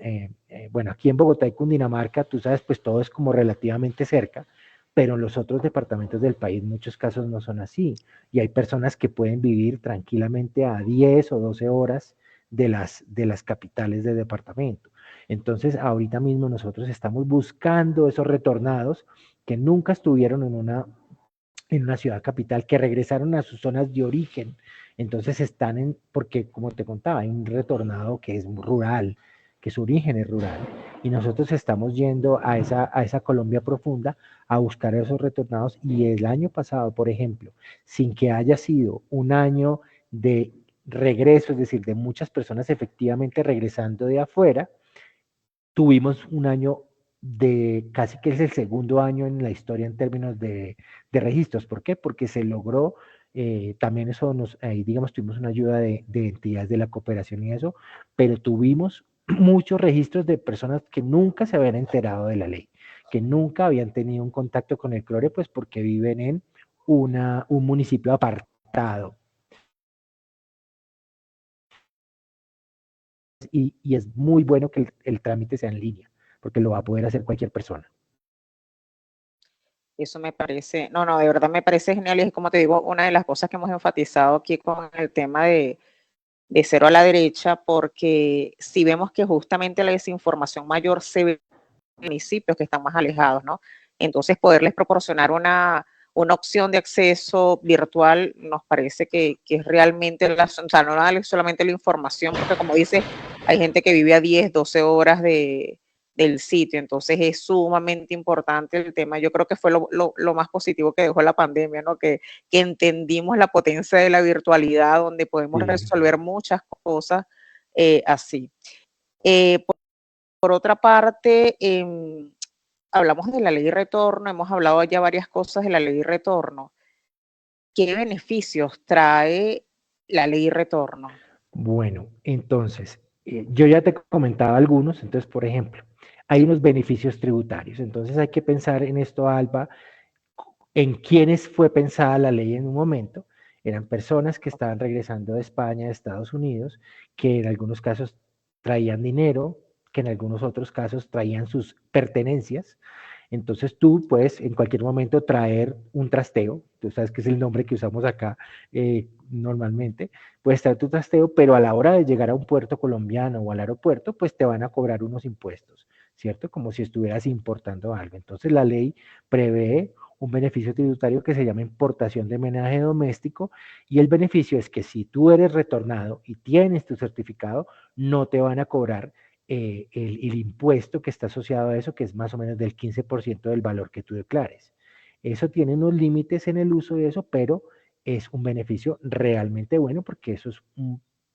bueno, aquí en Bogotá y Cundinamarca, tú sabes, pues todo es como relativamente cerca, pero en los otros departamentos del país muchos casos no son así. Y hay personas que pueden vivir tranquilamente a 10 o 12 horas de las capitales de departamento. Entonces, ahorita mismo nosotros estamos buscando esos retornados que nunca estuvieron en una ciudad capital, que regresaron a sus zonas de origen. Entonces están porque como te contaba, hay un retornado que es rural, que su origen es rural. Y nosotros estamos yendo a esa Colombia profunda a buscar a esos retornados. Y el año pasado, por ejemplo, sin que haya sido un año de regreso, es decir, de muchas personas efectivamente regresando de afuera, tuvimos un año de casi que es el segundo año en la historia en términos de registros. ¿Por qué? Porque se logró, también eso ahí digamos, tuvimos una ayuda de entidades de la cooperación y eso, pero tuvimos muchos registros de personas que nunca se habían enterado de la ley, que nunca habían tenido un contacto con el CRORE, pues porque viven en un municipio apartado. y es muy bueno que el trámite sea en línea, porque lo va a poder hacer cualquier persona. Eso me parece, no, de verdad me parece genial y es como te digo, una de las cosas que hemos enfatizado aquí con el tema de cero a la derecha, porque si vemos que justamente la desinformación mayor se ve en municipios que están más alejados, ¿no? Entonces, poderles proporcionar una opción de acceso virtual nos parece que es realmente, o sea, no darles solamente la información, porque como dice, hay gente que vive a 10, 12 horas del sitio, entonces es sumamente importante el tema. Yo creo que fue lo más positivo que dejó la pandemia, ¿no? Que entendimos la potencia de la virtualidad, donde podemos Sí. resolver muchas cosas así. Por otra parte, hablamos de la ley de retorno, hemos hablado ya varias cosas de la ley de retorno. ¿Qué beneficios trae la ley de retorno? Bueno, entonces, yo ya te comentaba algunos, entonces, por ejemplo, hay unos beneficios tributarios, entonces hay que pensar en esto, Alba, en quiénes fue pensada la ley en un momento. Eran personas que estaban regresando de España, de Estados Unidos, que en algunos casos traían dinero, que en algunos otros casos traían sus pertenencias. Entonces tú puedes en cualquier momento traer un trasteo, tú sabes que es el nombre que usamos acá normalmente, puedes traer tu trasteo, pero a la hora de llegar a un puerto colombiano o al aeropuerto, pues te van a cobrar unos impuestos, ¿cierto? Como si estuvieras importando algo. Entonces la ley prevé un beneficio tributario que se llama importación de menaje doméstico y el beneficio es que si tú eres retornado y tienes tu certificado, no te van a cobrar el impuesto que está asociado a eso, que es más o menos del 15% del valor que tú declares. Eso tiene unos límites en el uso de eso, pero es un beneficio realmente bueno porque eso es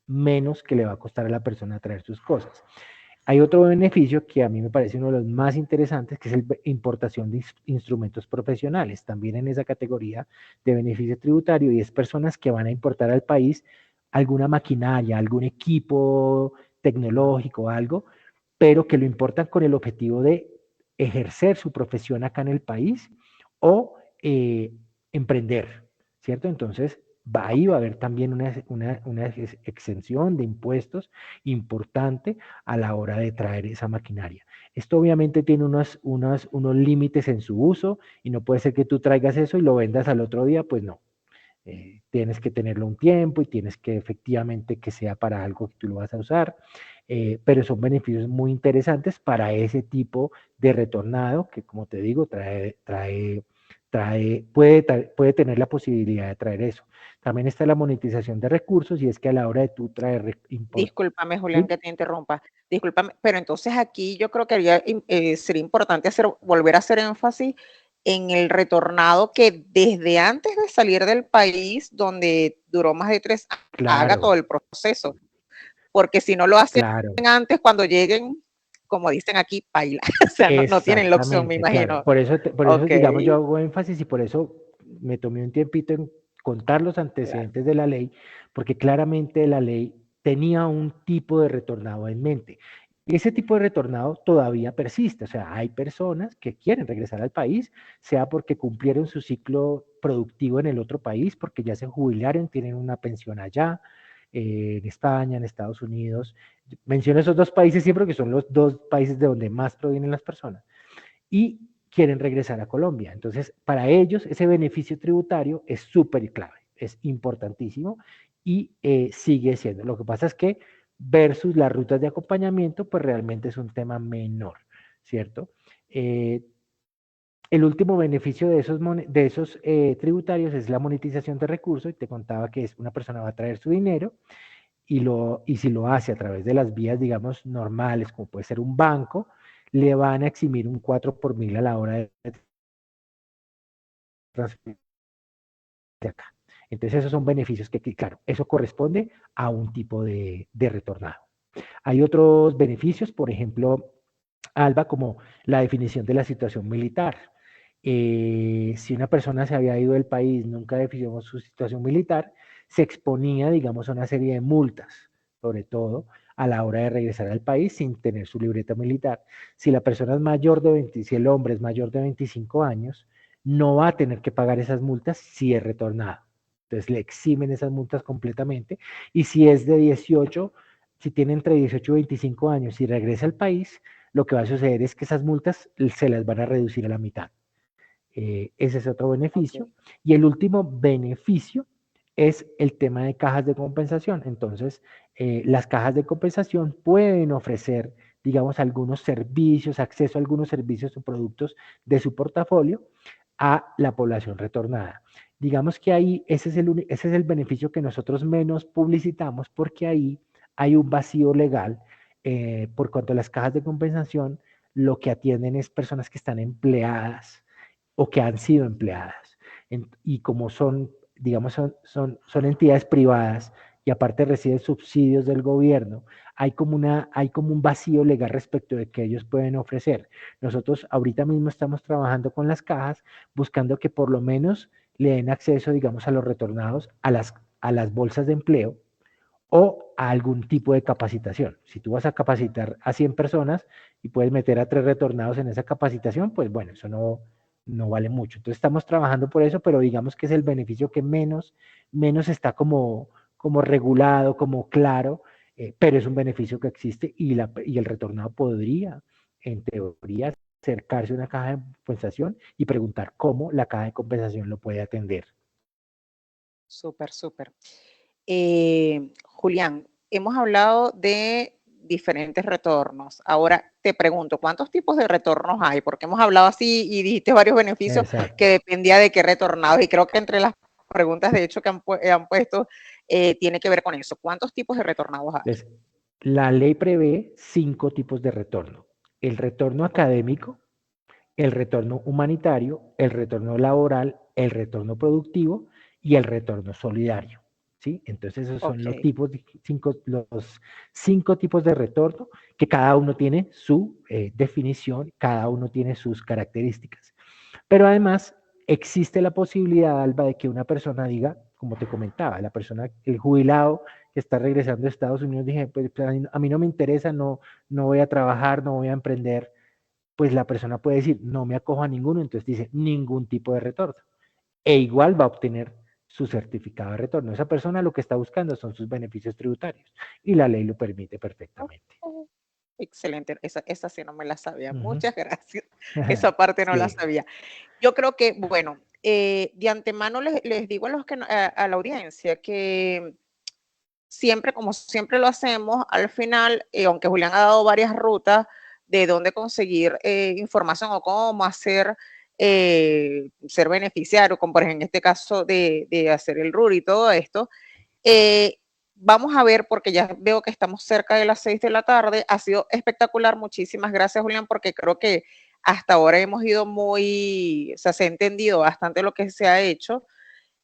menos que le va a costar a la persona traer sus cosas. Hay otro beneficio que a mí me parece uno de los más interesantes, que es la importación de instrumentos profesionales, también en esa categoría de beneficio tributario, y es personas que van a importar al país alguna maquinaria, algún equipo tecnológico, algo, pero que lo importan con el objetivo de ejercer su profesión acá en el país o emprender, ¿cierto? Entonces, ahí va a haber también una exención de impuestos importante a la hora de traer esa maquinaria. Esto obviamente tiene unos límites en su uso y no puede ser que tú traigas eso y lo vendas al otro día, pues no. Tienes que tenerlo un tiempo y tienes que efectivamente que sea para algo que tú lo vas a usar, pero son beneficios muy interesantes para ese tipo de retornado que, como te digo, puede tener la posibilidad de traer eso. También está la monetización de recursos y es que a la hora de tú traer Discúlpame, Julián, ¿sí? que te interrumpa. Discúlpame, pero entonces aquí yo creo que sería importante volver a hacer énfasis en el retornado que desde antes de salir del país, donde duró más de 3 años, haga Claro, todo el proceso. Porque si no lo hacen claro. antes, cuando lleguen, como dicen aquí, paila. O sea, no tienen la opción, me Exactamente, claro. imagino. Por eso, Ok, digamos, yo hago énfasis y por eso me tomé un tiempito en contar los claro. antecedentes de la ley, porque claramente la ley tenía un tipo de retornado en mente. Ese tipo de retornado todavía persiste, o sea, hay personas que quieren regresar al país, sea porque cumplieron su ciclo productivo en el otro país, porque ya se jubilaron, tienen una pensión allá, en España, en Estados Unidos. Menciono esos dos países siempre que son los dos países de donde más provienen las personas y quieren regresar a Colombia. Entonces, para ellos ese beneficio tributario es súper clave, es importantísimo y sigue siendo. Lo que pasa es que versus las rutas de acompañamiento, pues realmente es un tema menor, ¿cierto? El último beneficio de esos tributarios es la monetización de recursos y te contaba que es una persona va a traer su dinero y si lo hace a través de las vías, digamos, normales, como puede ser un banco, le van a eximir un 4 por mil a la hora de transferir de acá. Entonces, esos son beneficios que, claro, eso corresponde a un tipo de retornado. Hay otros beneficios, por ejemplo, Alba, como la definición de la situación militar. Si una persona se había ido del país, nunca definió su situación militar, se exponía, digamos, a una serie de multas, sobre todo a la hora de regresar al país sin tener su libreta militar. Si la persona es mayor de 20, si el hombre es mayor de 25 años, no va a tener que pagar esas multas si es retornado. Entonces le eximen esas multas completamente. Y si es de 18, si tiene entre 18 y 25 años y regresa al país, lo que va a suceder es que esas multas se las van a reducir a la mitad. Ese es otro beneficio. Ok. Y el último beneficio es el tema de cajas de compensación. Entonces, las cajas de compensación pueden ofrecer, digamos, algunos servicios, acceso a algunos servicios o productos de su portafolio a la población retornada. Digamos que ahí ese es el beneficio que nosotros menos publicitamos porque ahí hay un vacío legal por cuanto a las cajas de compensación, lo que atienden es personas que están empleadas o que han sido empleadas. Y como son, digamos, son entidades privadas y aparte reciben subsidios del gobierno, hay como un vacío legal respecto de que ellos pueden ofrecer. Nosotros ahorita mismo estamos trabajando con las cajas, buscando que por lo menos le den acceso, digamos, a los retornados a las bolsas de empleo o a algún tipo de capacitación. Si tú vas a capacitar a 100 personas y puedes meter a 3 retornados en esa capacitación, pues bueno, eso no vale mucho. Entonces estamos trabajando por eso, pero digamos que es el beneficio que menos está como regulado, como claro, pero es un beneficio que existe y el retornado podría, en teoría, acercarse a una caja de compensación y preguntar cómo la caja de compensación lo puede atender. Súper, súper. Julián, hemos hablado de diferentes retornos. Ahora te pregunto, ¿cuántos tipos de retornos hay? Porque hemos hablado así y dijiste varios beneficios que Exacto. dependía de qué retornados. Y creo que entre las preguntas, de hecho, que han puesto, tiene que ver con eso. ¿Cuántos tipos de retornados hay? Entonces, la ley prevé 5 tipos de retorno. El retorno académico, el retorno humanitario, el retorno laboral, el retorno productivo y el retorno solidario. ¿Sí? Entonces esos son Ok, los 5 tipos de retorno que cada uno tiene su definición, cada uno tiene sus características. Pero además existe la posibilidad, Alba, de que una persona diga, como te comentaba, la persona, el jubilado que está regresando a Estados Unidos, dije, pues a mí no me interesa, no voy a trabajar, no voy a emprender, pues la persona puede decir, no me acojo a ninguno, entonces dice, ningún tipo de retorno. E igual va a obtener su certificado de retorno. Esa persona lo que está buscando son sus beneficios tributarios y la ley lo permite perfectamente. ok. Excelente, esa sí no me la sabía. Uh -huh. Muchas gracias. Esa parte no la Sí, sabía. Yo creo que, bueno, de antemano les digo a, a la audiencia que siempre, como siempre lo hacemos, al final, aunque Julián ha dado varias rutas de dónde conseguir información o cómo hacer ser beneficiario, como por ejemplo en este caso de hacer el RUR y todo esto, eh, vamos a ver, porque ya veo que estamos cerca de las 6 de la tarde. Ha sido espectacular. Muchísimas gracias, Julián, porque creo que hasta ahora hemos ido muy, o sea, se ha entendido bastante lo que se ha hecho,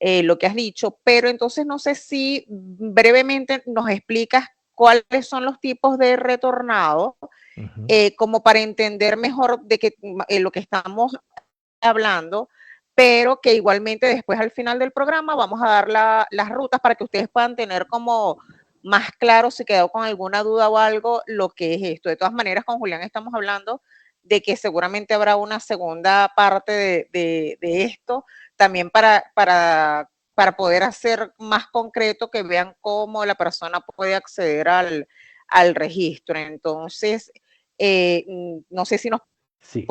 lo que has dicho, pero entonces no sé si brevemente nos explicas cuáles son los tipos de retornado, uh -huh. como para entender mejor de que, lo que estamos hablando, pero que igualmente después al final del programa vamos a dar las rutas para que ustedes puedan tener como más claro si quedó con alguna duda o algo lo que es esto. De todas maneras, con Julián estamos hablando de que seguramente habrá una segunda parte de esto, también para poder hacer más concreto, que vean cómo la persona puede acceder al registro. Entonces, no sé si nos Sí.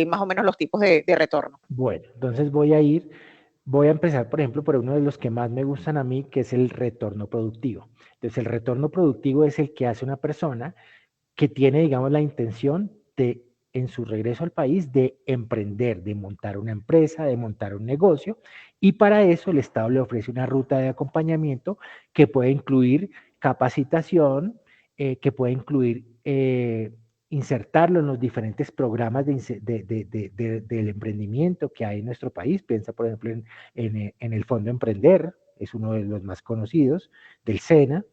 más o menos los tipos de retorno. Bueno, entonces voy a empezar, por ejemplo, por uno de los que más me gustan a mí, que es el retorno productivo. Entonces, el retorno productivo es el que hace una persona que tiene, digamos, la intención de, en su regreso al país, de emprender, de montar una empresa, de montar un negocio, y para eso el Estado le ofrece una ruta de acompañamiento que puede incluir capacitación, que puede incluir insertarlo en los diferentes programas del emprendimiento que hay en nuestro país. Piensa, por ejemplo, en el Fondo Emprender, es uno de los más conocidos, del SENA,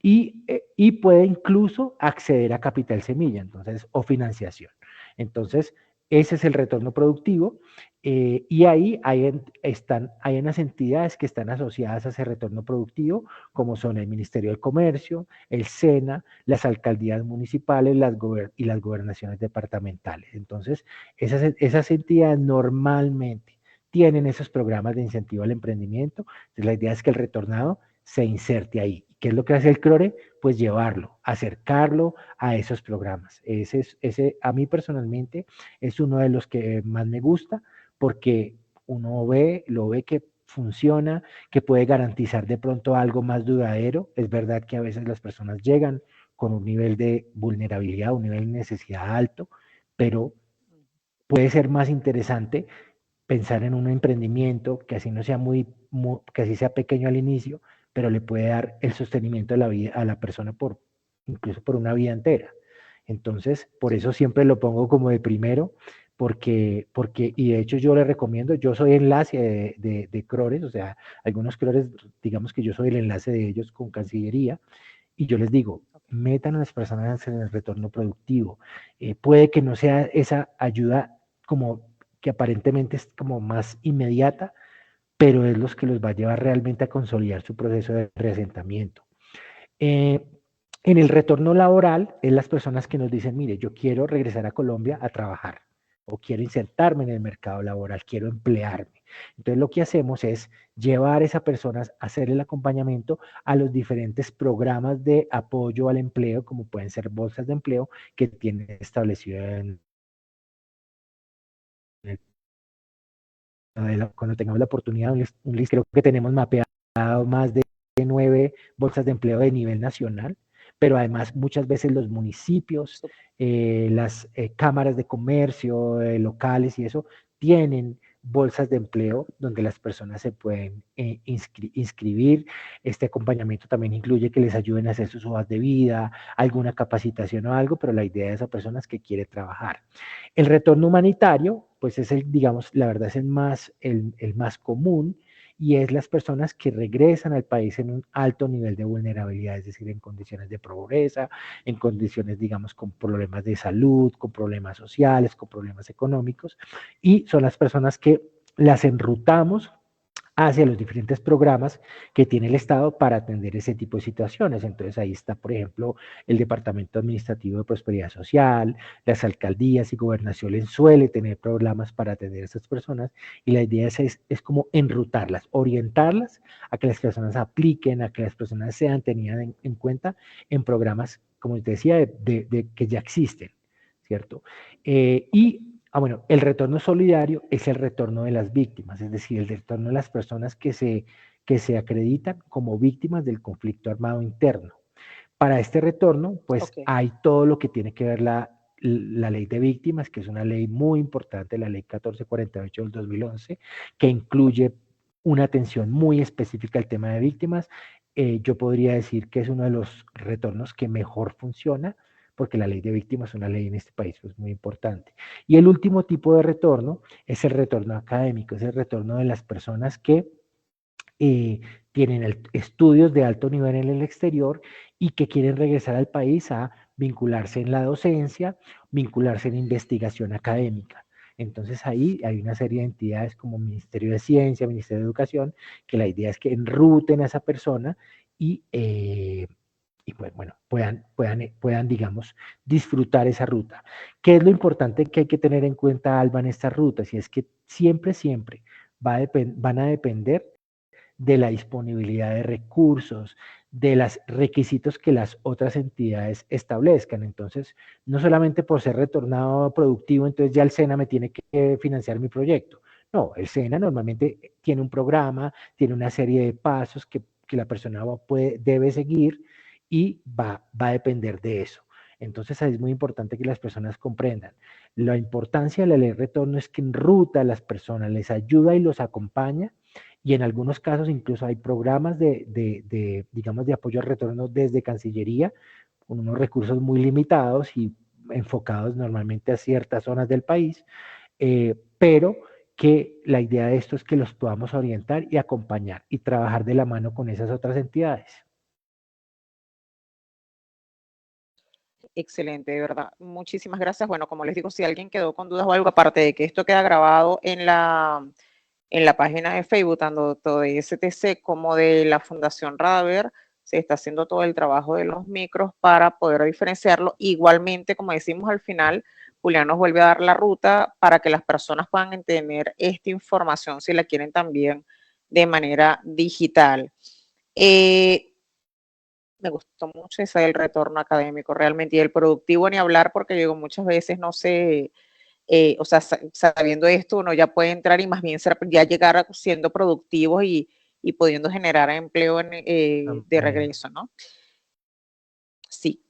y puede incluso acceder a capital semilla, entonces, o financiación. Entonces, ese es el retorno productivo, y ahí hay unas entidades que están asociadas a ese retorno productivo, como son el Ministerio del Comercio, el SENA, las alcaldías municipales y las gobernaciones departamentales. Entonces, esas entidades normalmente tienen esos programas de incentivo al emprendimiento. Entonces, la idea es que el retornado se inserte ahí, ¿Qué es lo que hace el CRORE? Pues llevarlo, acercarlo a esos programas. Ese a mí personalmente es uno de los que más me gusta porque uno lo ve que funciona, que puede garantizar de pronto algo más duradero. Es verdad que a veces las personas llegan con un nivel de vulnerabilidad, un nivel de necesidad alto, pero puede ser más interesante pensar en un emprendimiento que así no sea que así sea pequeño al inicio, pero le puede dar el sostenimiento de la vida a la persona incluso por una vida entera. Entonces, por eso siempre lo pongo como de primero, y de hecho yo le recomiendo, yo soy enlace de CRORES, o sea, algunos CRORES, digamos que yo soy el enlace de ellos con Cancillería, y yo les digo, metan a las personas en el retorno productivo. Puede que no sea esa ayuda como que aparentemente es como más inmediata, pero es los que los va a llevar realmente a consolidar su proceso de reasentamiento. Eh, en el retorno laboral, es las personas que nos dicen, mire, yo quiero regresar a Colombia a trabajar o quiero insertarme en el mercado laboral, quiero emplearme. Entonces lo que hacemos es llevar a esas personas a hacer el acompañamiento a los diferentes programas de apoyo al empleo, como pueden ser bolsas de empleo que tienen establecido en el cuando tengamos la oportunidad, un list, creo que tenemos mapeado más de 9 bolsas de empleo de nivel nacional, pero además muchas veces los municipios, las cámaras de comercio, locales y eso, tienen bolsas de empleo donde las personas se pueden inscribir. Este acompañamiento también incluye que les ayuden a hacer sus hojas de vida, alguna capacitación o algo, pero la idea de esa persona es que quiere trabajar. El retorno humanitario, pues es digamos, la verdad es el más común y es las personas que regresan al país en un alto nivel de vulnerabilidad, es decir, en condiciones de pobreza, en condiciones, digamos, con problemas de salud, con problemas sociales, con problemas económicos, y son las personas que las enrutamos hacia los diferentes programas que tiene el Estado para atender ese tipo de situaciones. Entonces ahí está, por ejemplo, el Departamento Administrativo de Prosperidad Social, las alcaldías y gobernaciones suelen tener programas para atender a esas personas y la idea es como enrutarlas, orientarlas a que las personas apliquen, a que las personas sean tenidas en cuenta en programas, como te decía, que ya existen, ¿cierto? Bueno, el retorno solidario es el retorno de las víctimas, es decir, el retorno de las personas que se acreditan como víctimas del conflicto armado interno. Para este retorno, pues hay todo lo que tiene que ver la ley de víctimas, que es una ley muy importante, la ley 1448 del 2011, que incluye una atención muy específica al tema de víctimas. Yo podría decir que es uno de los retornos que mejor funciona, porque la ley de víctimas es una ley en este país pues, muy importante. Y el último tipo de retorno es el retorno académico, es el retorno de las personas que tienen estudios de alto nivel en el exterior y que quieren regresar al país a vincularse en la docencia, vincularse en investigación académica. Entonces ahí hay una serie de entidades como Ministerio de Ciencia, Ministerio de Educación, que la idea es que enruten a esa persona y pues, bueno, puedan, digamos, disfrutar esa ruta. ¿Qué es lo importante que hay que tener en cuenta, Alba, en estas rutas? Y es que siempre van a depender de la disponibilidad de recursos, de los requisitos que las otras entidades establezcan. Entonces, no solamente por ser retornado productivo, entonces ya el SENA me tiene que financiar mi proyecto. No, el SENA normalmente tiene un programa, tiene una serie de pasos que la persona debe seguir y va a depender de eso. Entonces es muy importante que las personas comprendan. La importancia de la ley de retorno es que enruta a las personas, les ayuda y los acompaña y en algunos casos incluso hay programas digamos, de apoyo al retorno desde Cancillería, con unos recursos muy limitados y enfocados normalmente a ciertas zonas del país, pero que la idea de esto es que los podamos orientar y acompañar y trabajar de la mano con esas otras entidades. Excelente, de verdad. Muchísimas gracias. Bueno, como les digo, si alguien quedó con dudas o algo, aparte de que esto queda grabado en la página de Facebook, tanto de STC como de la Fundación Raver, se está haciendo todo el trabajo de los micros para poder diferenciarlo. Igualmente, como decimos al final, Julián nos vuelve a dar la ruta para que las personas puedan tener esta información si la quieren también de manera digital. Me gustó mucho esa del retorno académico realmente, y el productivo ni hablar, porque digo, muchas veces no sé, o sea, sabiendo esto, uno ya puede entrar y más bien ya llegar siendo productivos y pudiendo generar empleo de regreso, ¿no? Sí.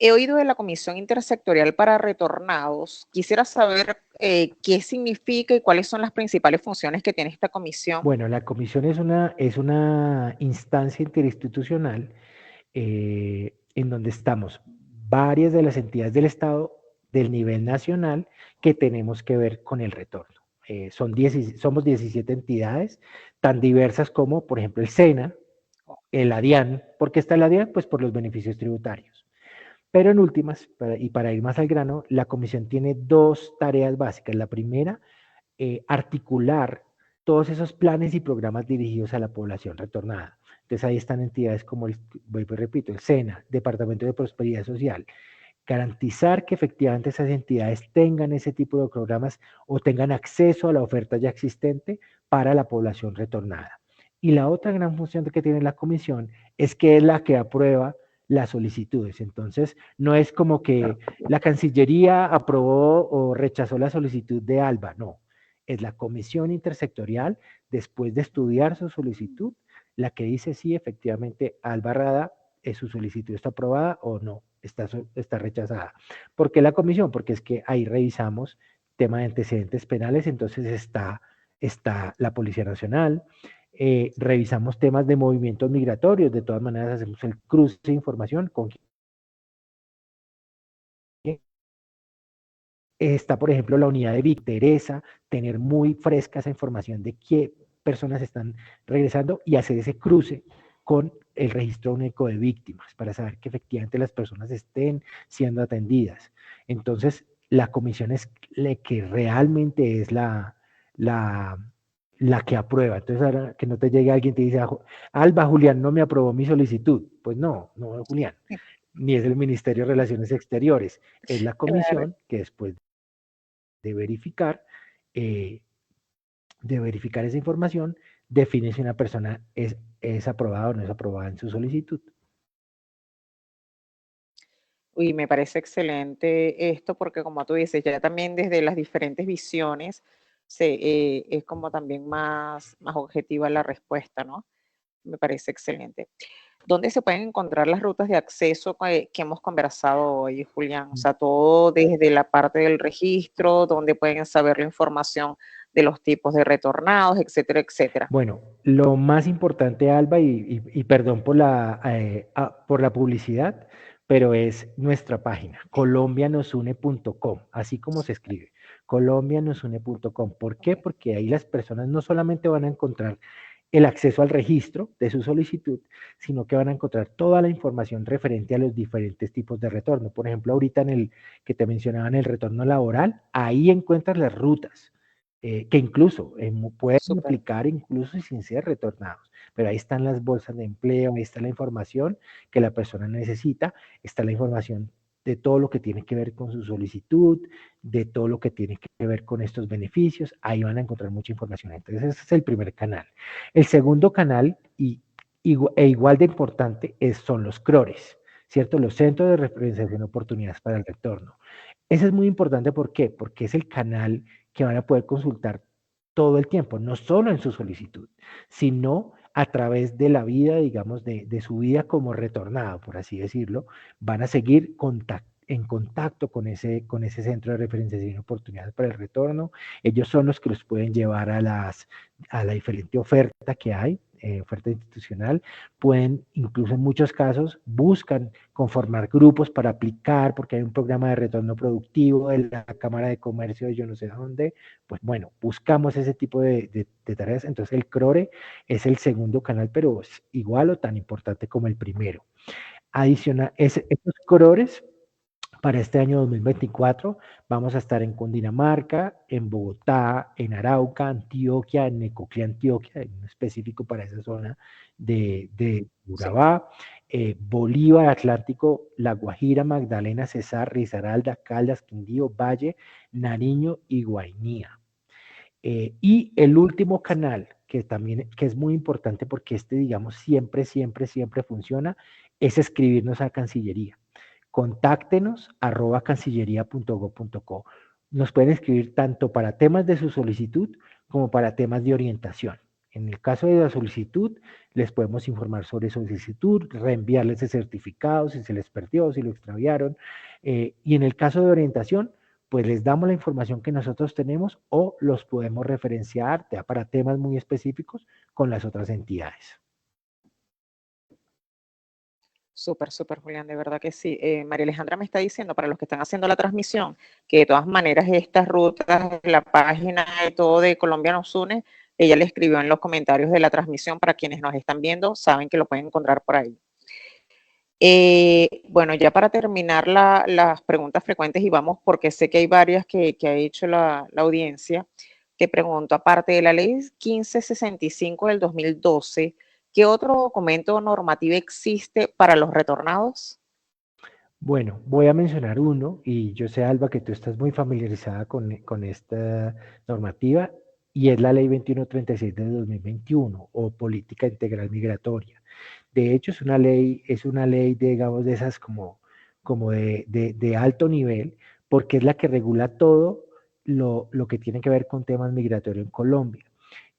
He oído de la Comisión Intersectorial para Retornados. Quisiera saber qué significa y cuáles son las principales funciones que tiene esta comisión. Bueno, la comisión es una instancia interinstitucional en donde estamos varias de las entidades del Estado del nivel nacional que tenemos que ver con el retorno. Somos 17 entidades, tan diversas como, por ejemplo, el SENA, el ADIAN. ¿Por qué está el ADIAN? Pues por los beneficios tributarios. Pero en últimas, y para ir más al grano, la comisión tiene dos tareas básicas. La primera, articular todos esos planes y programas dirigidos a la población retornada. Entonces ahí están entidades como, vuelvo y repito, el SENA, Departamento de Prosperidad Social, garantizar que efectivamente esas entidades tengan ese tipo de programas o tengan acceso a la oferta ya existente para la población retornada. Y la otra gran función que tiene la comisión es que es la que aprueba las solicitudes. Entonces, no es como que la Cancillería aprobó o rechazó la solicitud de ALBA, no. Es la comisión intersectorial, después de estudiar su solicitud, la que dice si efectivamente ALBA Rada su solicitud está aprobada o no, está rechazada. ¿Por qué la comisión? Porque es que ahí revisamos tema de antecedentes penales, entonces está la Policía Nacional, revisamos temas de movimientos migratorios, de todas maneras hacemos el cruce de información con quién. Está, por ejemplo, la unidad de Big Teresa, tener muy fresca esa información de qué personas están regresando y hacer ese cruce con el registro único de víctimas para saber que efectivamente las personas estén siendo atendidas. Entonces, la comisión es la que realmente es la que aprueba. Entonces, ahora que no te llegue alguien y te dice, Alba, Julián no me aprobó mi solicitud. Pues no, no, Julián, ni es el Ministerio de Relaciones Exteriores, es la Claro. comisión que después de verificar, eh, de verificar esa información, define si una persona es aprobada o no es aprobada en su solicitud. Y me parece excelente esto porque como tú dices, ya también desde las diferentes visiones es como también más objetiva la respuesta, ¿no? Me parece excelente. ¿Dónde se pueden encontrar las rutas de acceso que hemos conversado hoy, Julián? O sea, todo desde la parte del registro, donde pueden saber la información de los tipos de retornados, etcétera, etcétera. Bueno, lo más importante, Alba, y perdón por la publicidad, pero es nuestra página, colombianosune.com, así como se escribe, colombianosune.com. ¿Por qué? Porque ahí las personas no solamente van a encontrar el acceso al registro de su solicitud, sino que van a encontrar toda la información referente a los diferentes tipos de retorno. Por ejemplo, ahorita en el que te mencionaba en el retorno laboral, ahí encuentras las rutas que incluso pueden Súper. aplicar incluso sin ser retornados. Pero ahí están las bolsas de empleo, ahí está la información que la persona necesita, está la información de todo lo que tiene que ver con su solicitud, de todo lo que tiene que ver con estos beneficios, ahí van a encontrar mucha información. Entonces ese es el primer canal. El segundo canal, e igual de importante, son los CRORES, ¿cierto? Los Centros de Referenciación de Oportunidades para el Retorno. Ese es muy importante, ¿por qué? Porque es el canal que van a poder consultar todo el tiempo, no solo en su solicitud, sino a través de la vida, digamos, de su vida como retornado, por así decirlo, van a seguir en contacto con ese centro de referenciación y oportunidades para el retorno. Ellos son los que los pueden llevar a la diferente oferta que hay, oferta institucional. Pueden, incluso en muchos casos, buscan conformar grupos para aplicar, porque hay un programa de retorno productivo de la Cámara de Comercio de yo no sé dónde. Pues bueno, buscamos ese tipo de tareas. Entonces el CRORE es el segundo canal, pero es igual o tan importante como el primero. Adicional, esos CRORES para este año 2024 vamos a estar en Cundinamarca, en Bogotá, en Arauca, Antioquia, en Necoclí, Antioquia, en específico para esa zona de Sí. Urabá, Bolívar, Atlántico, La Guajira, Magdalena, Cesar, Risaralda, Caldas, Quindío, Valle, Nariño y Guainía. Y el último canal que también que es muy importante porque digamos, siempre, siempre, siempre funciona, es escribirnos a Cancillería. Contáctenos @cancillería.gov.co. Nos pueden escribir tanto para temas de su solicitud como para temas de orientación. En el caso de la solicitud, les podemos informar sobre su solicitud, reenviarles el certificado si se les perdió, si lo extraviaron. Y en el caso de orientación, pues les damos la información que nosotros tenemos o los podemos referenciar ya para temas muy específicos con las otras entidades. Súper, súper, Julián, de verdad que sí. María Alejandra me está diciendo, para los que están haciendo la transmisión, que de todas maneras estas rutas, la página y todo de Colombia nos une, ella le escribió en los comentarios de la transmisión, para quienes nos están viendo, saben que lo pueden encontrar por ahí. Bueno, ya para terminar las preguntas frecuentes y vamos, porque sé que hay varias que ha hecho la audiencia, te pregunto, aparte de la ley 1565 del 2012, ¿qué otro documento normativo existe para los retornados? Bueno, voy a mencionar uno y yo sé, Alba, que tú estás muy familiarizada con esta normativa y es la Ley 2136 de 2021 o Política Integral Migratoria. De hecho, es una ley, digamos, de esas como de alto nivel, porque es la que regula todo lo que tiene que ver con temas migratorios en Colombia.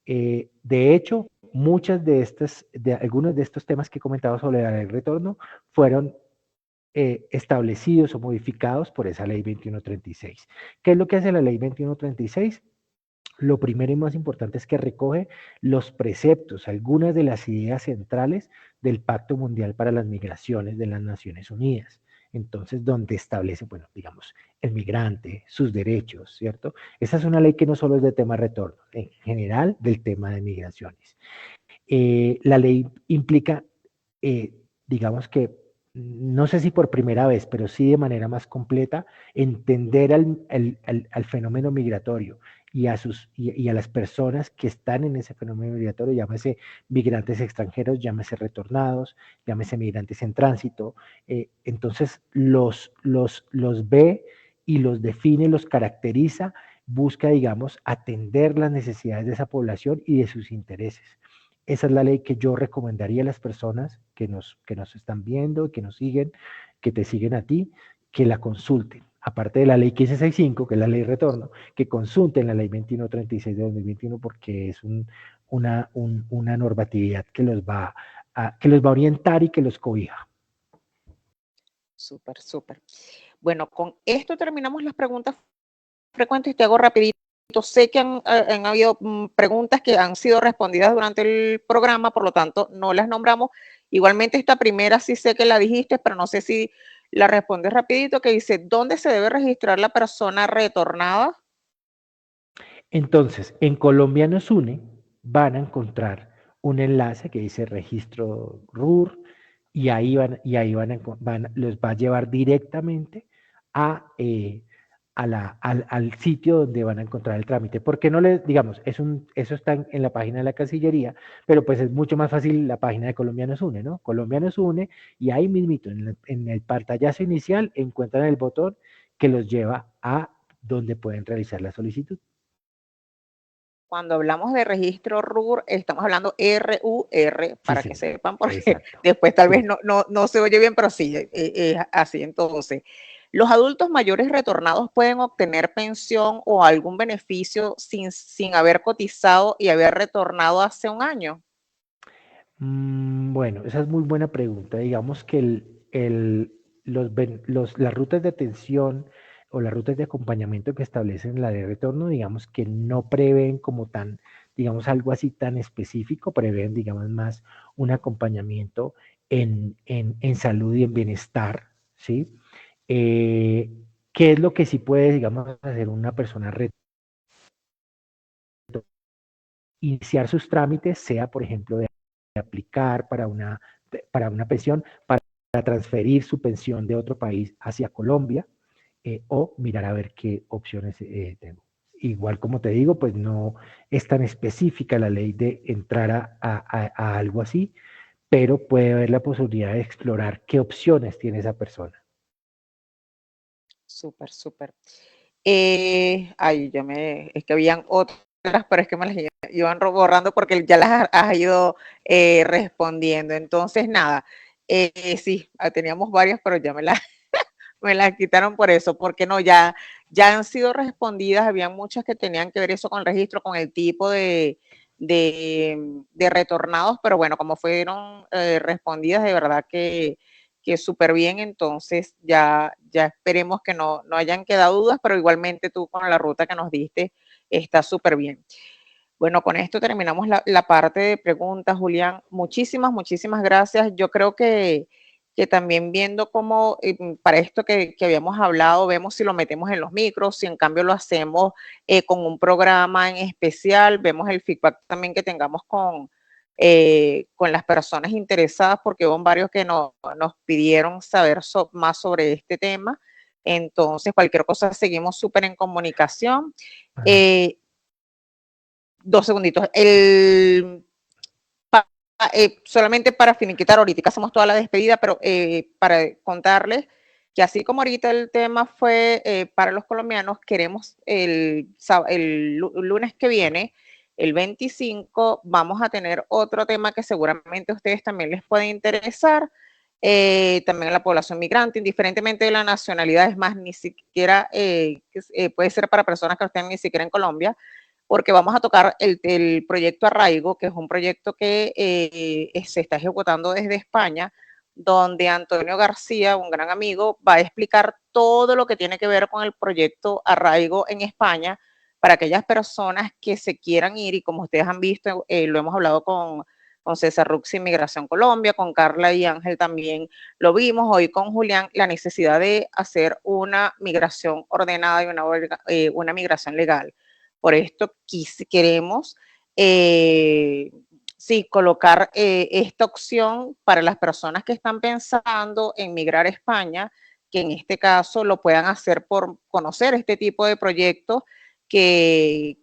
De hecho, algunos de estos temas que he comentado sobre la ley de retorno fueron establecidos o modificados por esa ley 2136. ¿Qué es lo que hace la ley 2136? Lo primero y más importante es que recoge los preceptos, algunas de las ideas centrales del Pacto Mundial para las Migraciones de las Naciones Unidas. Entonces, donde establece, bueno, digamos, el migrante, sus derechos, ¿cierto? Esa es una ley que no solo es de tema retorno, en general del tema de migraciones. La ley implica, digamos que, no sé si por primera vez, pero sí de manera más completa, entender al fenómeno migratorio y a las personas que están en ese fenómeno migratorio, llámese migrantes extranjeros, llámese retornados, llámese migrantes en tránsito. Entonces los ve y los define, los caracteriza, busca, digamos, atender las necesidades de esa población y de sus intereses. Esa es la ley que yo recomendaría a las personas que nos están viendo, que nos siguen, que te siguen a ti, que la consulten. Aparte de la ley 1565, que es la ley de retorno, que consulten la ley 2136 de 2021 porque es una normatividad que que los va a orientar y que los cobija. Súper, súper. Bueno, con esto terminamos las preguntas frecuentes y te hago rapidito. Sé que han habido preguntas que han sido respondidas durante el programa, por lo tanto no las nombramos. Igualmente esta primera sí sé que la dijiste, pero no sé si la respondes rapidito, que dice, ¿dónde se debe registrar la persona retornada? Entonces, en Colombia nos une, van a encontrar un enlace que dice registro RUR y ahí los va a llevar directamente al sitio donde van a encontrar el trámite. Porque no les, digamos, eso está en la página de la Cancillería, pero pues es mucho más fácil la página de Colombia nos une, ¿no? Colombia nos une y ahí mismito, en el pantallazo inicial, encuentran el botón que los lleva a donde pueden realizar la solicitud. Cuando hablamos de registro RUR, estamos hablando RUR, Sí, para que señor. sepan, porque Exacto. después tal vez Sí. no se oye bien, pero sí, es así. Entonces, ¿los adultos mayores retornados pueden obtener pensión o algún beneficio sin haber cotizado y haber retornado hace un año? Bueno, esa es muy buena pregunta. Digamos que las rutas de atención o las rutas de acompañamiento que establecen la de retorno, digamos que no prevén como tan, digamos, algo así tan específico, prevén, digamos, más un acompañamiento en salud y en bienestar, ¿sí? Eh, ¿Qué es lo que sí puede, digamos, hacer una persona iniciar sus trámites, sea, por ejemplo, de aplicar para una pensión, para transferir su pensión de otro país hacia Colombia, o mirar a ver qué opciones tengo? Igual como te digo, pues no es tan específica la ley de entrar a algo así, pero puede haber la posibilidad de explorar qué opciones tiene esa persona. Súper, súper. Es que habían otras pero es que me las iban borrando porque ya las has ido respondiendo. Entonces, nada, sí, teníamos varias, pero ya me las quitaron por eso, porque no, ya han sido respondidas, había muchas que tenían que ver eso con el registro, con el tipo de retornados, pero bueno, como fueron respondidas, de verdad que súper bien, entonces ya esperemos que no hayan quedado dudas, pero igualmente tú con la ruta que nos diste está súper bien. Bueno, con esto terminamos la parte de preguntas, Julián. Muchísimas gracias. Yo creo que también viendo cómo para esto que habíamos hablado, vemos si lo metemos en los micros, si en cambio lo hacemos con un programa en especial, vemos el feedback también que tengamos con las personas interesadas, porque hubo varios que nos pidieron saber más sobre este tema. Entonces, cualquier cosa, seguimos súper en comunicación. Eh, 2 segunditos. Solamente para finiquitar, ahorita hacemos toda la despedida, pero para contarles que así como ahorita el tema fue para los colombianos, queremos el lunes que viene, el 25, vamos a tener otro tema que seguramente a ustedes también les puede interesar, también a la población migrante, indiferentemente de la nacionalidad, es más, ni siquiera puede ser para personas que no estén ni siquiera en Colombia, porque vamos a tocar el proyecto Arraigo, que es un proyecto que se está ejecutando desde España, donde Antonio García, un gran amigo, va a explicar todo lo que tiene que ver con el proyecto Arraigo en España para aquellas personas que se quieran ir, y como ustedes han visto, lo hemos hablado con César Ruxi, Migración Colombia, con Carla y Ángel también lo vimos, hoy con Julián, la necesidad de hacer una migración ordenada y una migración legal. Por esto queremos sí, colocar esta opción para las personas que están pensando en migrar a España, que en este caso lo puedan hacer por conocer este tipo de proyectos que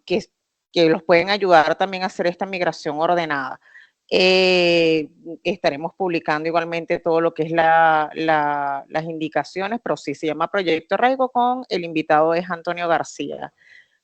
los pueden ayudar también a hacer esta migración ordenada. Estaremos publicando igualmente todo lo que es las indicaciones, pero sí se llama Proyecto Arraigo, con el invitado es Antonio García.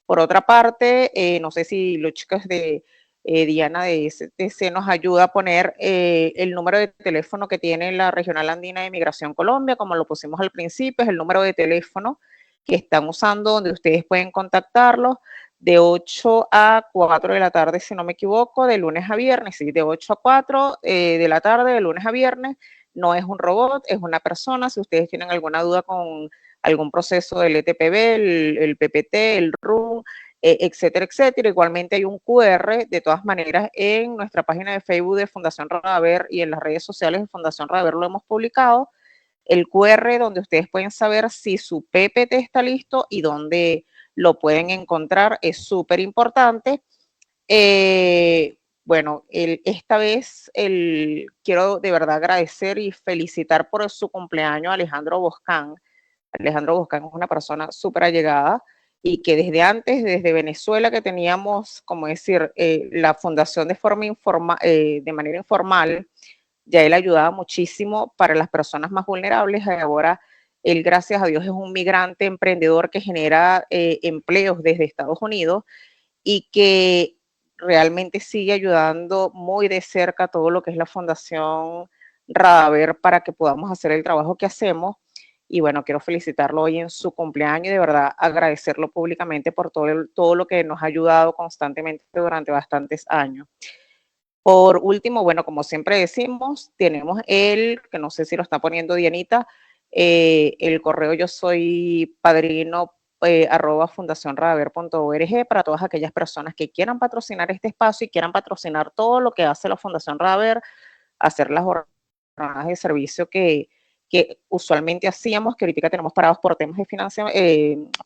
Por otra parte, no sé si los chicos de Diana de STC nos ayuda a poner el número de teléfono que tiene la Regional Andina de Migración Colombia, como lo pusimos al principio, es el número de teléfono que están usando, donde ustedes pueden contactarlos de 8 a 4 de la tarde, si no me equivoco, de lunes a viernes, sí, de 8 a 4 de la tarde, de lunes a viernes. No es un robot, es una persona. Si ustedes tienen alguna duda con algún proceso del ETPB, el PPT, el RUN, etcétera, etcétera. Igualmente hay un QR, de todas maneras, en nuestra página de Facebook de Fundación Radaver y en las redes sociales de Fundación Radaver lo hemos publicado, el QR donde ustedes pueden saber si su PPT está listo y dónde lo pueden encontrar, es súper importante. Bueno, esta vez quiero de verdad agradecer y felicitar por su cumpleaños a Alejandro Boscán. Alejandro Boscán es una persona súper allegada y que desde antes, desde Venezuela, que teníamos, como decir, la fundación de manera informal, ya él ayudaba muchísimo para las personas más vulnerables. Ahora, él, gracias a Dios, es un migrante emprendedor que genera empleos desde Estados Unidos y que realmente sigue ayudando muy de cerca todo lo que es la Fundación Radaver para que podamos hacer el trabajo que hacemos. Y bueno, quiero felicitarlo hoy en su cumpleaños y de verdad agradecerlo públicamente por todo lo que nos ha ayudado constantemente durante bastantes años. Por último, bueno, como siempre decimos, tenemos que no sé si lo está poniendo Dianita, el correo yo soy padrino @fundacionradaver.org para todas aquellas personas que quieran patrocinar este espacio y quieran patrocinar todo lo que hace la Fundación Radaver, hacer las jornadas de servicio que usualmente hacíamos, que ahorita tenemos parados por temas de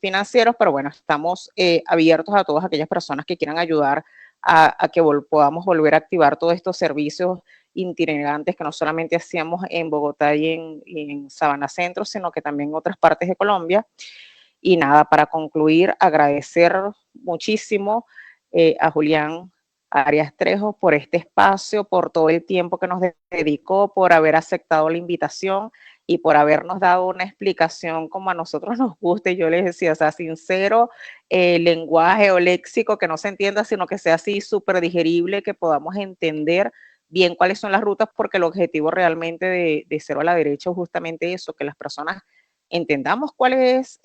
financieros, pero bueno, estamos abiertos a todas aquellas personas que quieran ayudar a que podamos volver a activar todos estos servicios itinerantes que no solamente hacíamos en Bogotá y en Sabana Centro, sino que también en otras partes de Colombia. Y nada, para concluir, agradecer muchísimo a Julián Arias Trejo por este espacio, por todo el tiempo que nos dedicó, por haber aceptado la invitación y por habernos dado una explicación como a nosotros nos guste. Yo les decía, o sea, sincero, lenguaje o léxico que no se entienda, sino que sea así súper digerible, que podamos entender bien cuáles son las rutas, porque el objetivo realmente de Cero a la Derecha es justamente eso, que las personas entendamos cuáles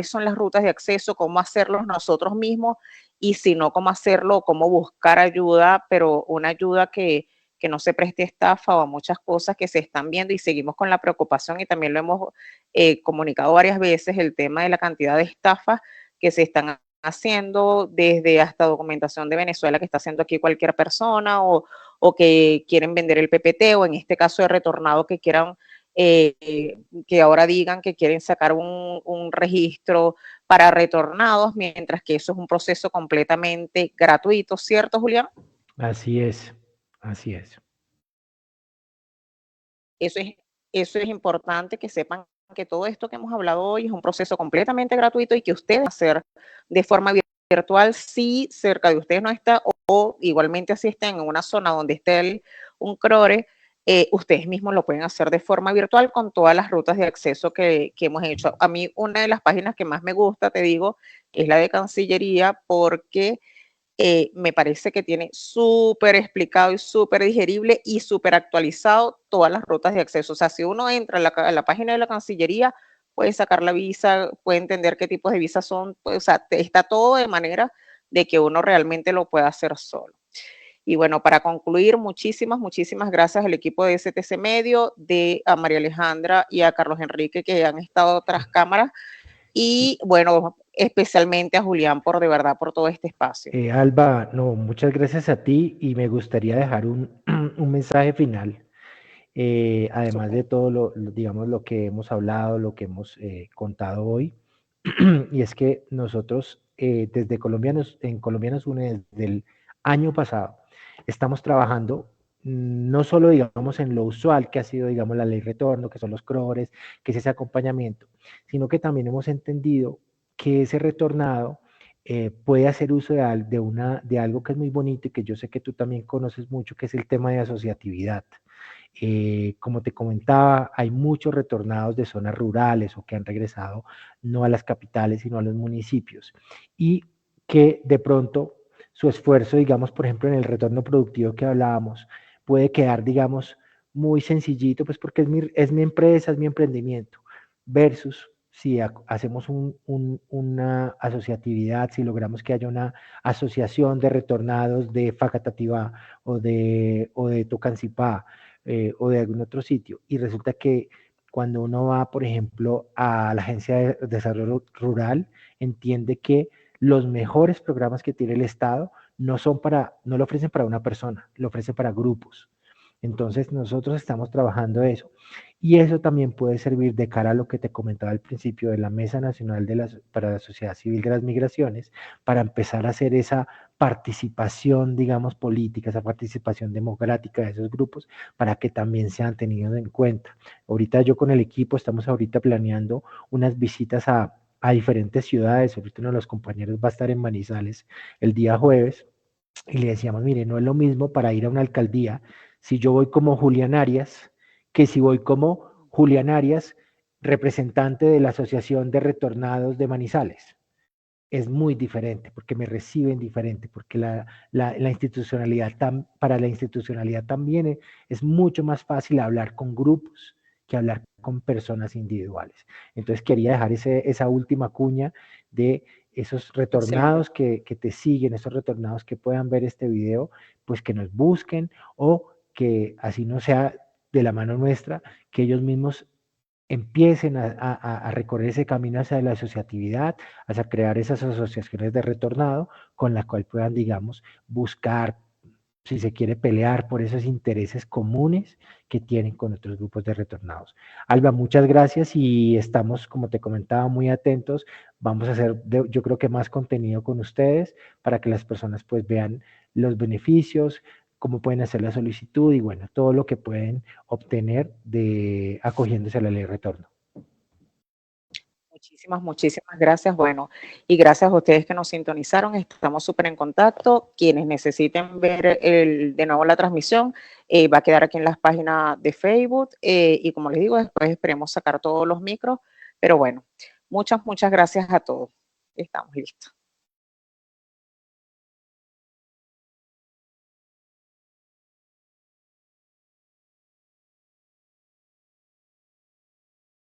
son las rutas de acceso, cómo hacerlos nosotros mismos y si no, cómo hacerlo, cómo buscar ayuda, pero una ayuda que no se preste estafa o a muchas cosas que se están viendo y seguimos con la preocupación y también lo hemos comunicado varias veces, el tema de la cantidad de estafas que se están haciendo desde hasta documentación de Venezuela que está haciendo aquí cualquier persona o que quieren vender el PPT o en este caso de retornado que quieran que ahora digan que quieren sacar un registro para retornados, mientras que eso es un proceso completamente gratuito, ¿cierto, Julián? Así es, así es. Eso es, eso es importante que sepan que todo esto que hemos hablado hoy es un proceso completamente gratuito y que ustedes hacer de forma virtual si cerca de ustedes no está o igualmente si estén en una zona donde esté un CRORE, ustedes mismos lo pueden hacer de forma virtual con todas las rutas de acceso que hemos hecho. A mí una de las páginas que más me gusta, te digo, es la de Cancillería porque me parece que tiene súper explicado y súper digerible y súper actualizado todas las rutas de acceso. O sea, si uno entra a la página de la Cancillería, puede sacar la visa, puede entender qué tipos de visas son, pues, o sea, está todo de manera de que uno realmente lo pueda hacer solo. Y bueno, para concluir, muchísimas gracias al equipo de STC Medio, a María Alejandra y a Carlos Enrique que han estado tras cámaras y bueno, especialmente a Julián por de verdad por todo este espacio. Alba, no, muchas gracias a ti y me gustaría dejar un mensaje final. Además Súper. de todo digamos, lo que hemos hablado, lo que hemos contado hoy, y es que nosotros desde en Colombia nos une desde el año pasado, estamos trabajando no solo, digamos, en lo usual que ha sido, digamos, la ley retorno, que son los CRORES, que es ese acompañamiento, sino que también hemos entendido que ese retornado puede hacer uso de algo que es muy bonito y que yo sé que tú también conoces mucho, que es el tema de asociatividad. Como te comentaba, hay muchos retornados de zonas rurales o que han regresado no a las capitales, sino a los municipios. Y que de pronto su esfuerzo, digamos, por ejemplo, en el retorno productivo que hablábamos, puede quedar, digamos, muy sencillito, pues porque es mi empresa, es mi emprendimiento, versus si hacemos una asociatividad, si logramos que haya una asociación de retornados de Facatativá o de Tocancipá, o de algún otro sitio. Y resulta que cuando uno va, por ejemplo, a la Agencia de Desarrollo Rural, entiende que los mejores programas que tiene el Estado no lo ofrecen para una persona, lo ofrecen para grupos. Entonces nosotros estamos trabajando eso. Y eso también puede servir de cara a lo que te comentaba al principio de la Mesa Nacional para la Sociedad Civil de las Migraciones, para empezar a hacer esa participación, digamos, política, esa participación democrática de esos grupos, para que también sean tenidos en cuenta. Ahorita yo con el equipo estamos ahorita planeando unas visitas a diferentes ciudades. Ahorita uno de los compañeros va a estar en Manizales el día jueves y le decíamos, mire, no es lo mismo para ir a una alcaldía si yo voy como Julián Arias que si voy como Julián Arias, representante de la Asociación de Retornados de Manizales. Es muy diferente porque me reciben diferente, porque la institucionalidad, para la institucionalidad también es mucho más fácil hablar con grupos que hablar con personas individuales. Entonces quería dejar esa última cuña de esos Excelente. retornados que te siguen, esos retornados que puedan ver este video, pues que nos busquen o que así no sea de la mano nuestra, que ellos mismos empiecen a recorrer ese camino hacia la asociatividad, hacia crear esas asociaciones de retornado con la cual puedan, digamos, buscar, si se quiere, pelear por esos intereses comunes que tienen con otros grupos de retornados. Alba, muchas gracias y estamos, como te comentaba, muy atentos. Vamos a hacer, yo creo que más contenido con ustedes para que las personas pues vean los beneficios, cómo pueden hacer la solicitud y bueno, todo lo que pueden obtener de acogiéndose a la ley de retorno. Muchísimas gracias. Bueno, y gracias a ustedes que nos sintonizaron. Estamos súper en contacto. Quienes necesiten ver de nuevo la transmisión, va a quedar aquí en las páginas de Facebook. Y como les digo, después esperemos sacar todos los micros. Pero bueno, muchas gracias a todos. Estamos listos.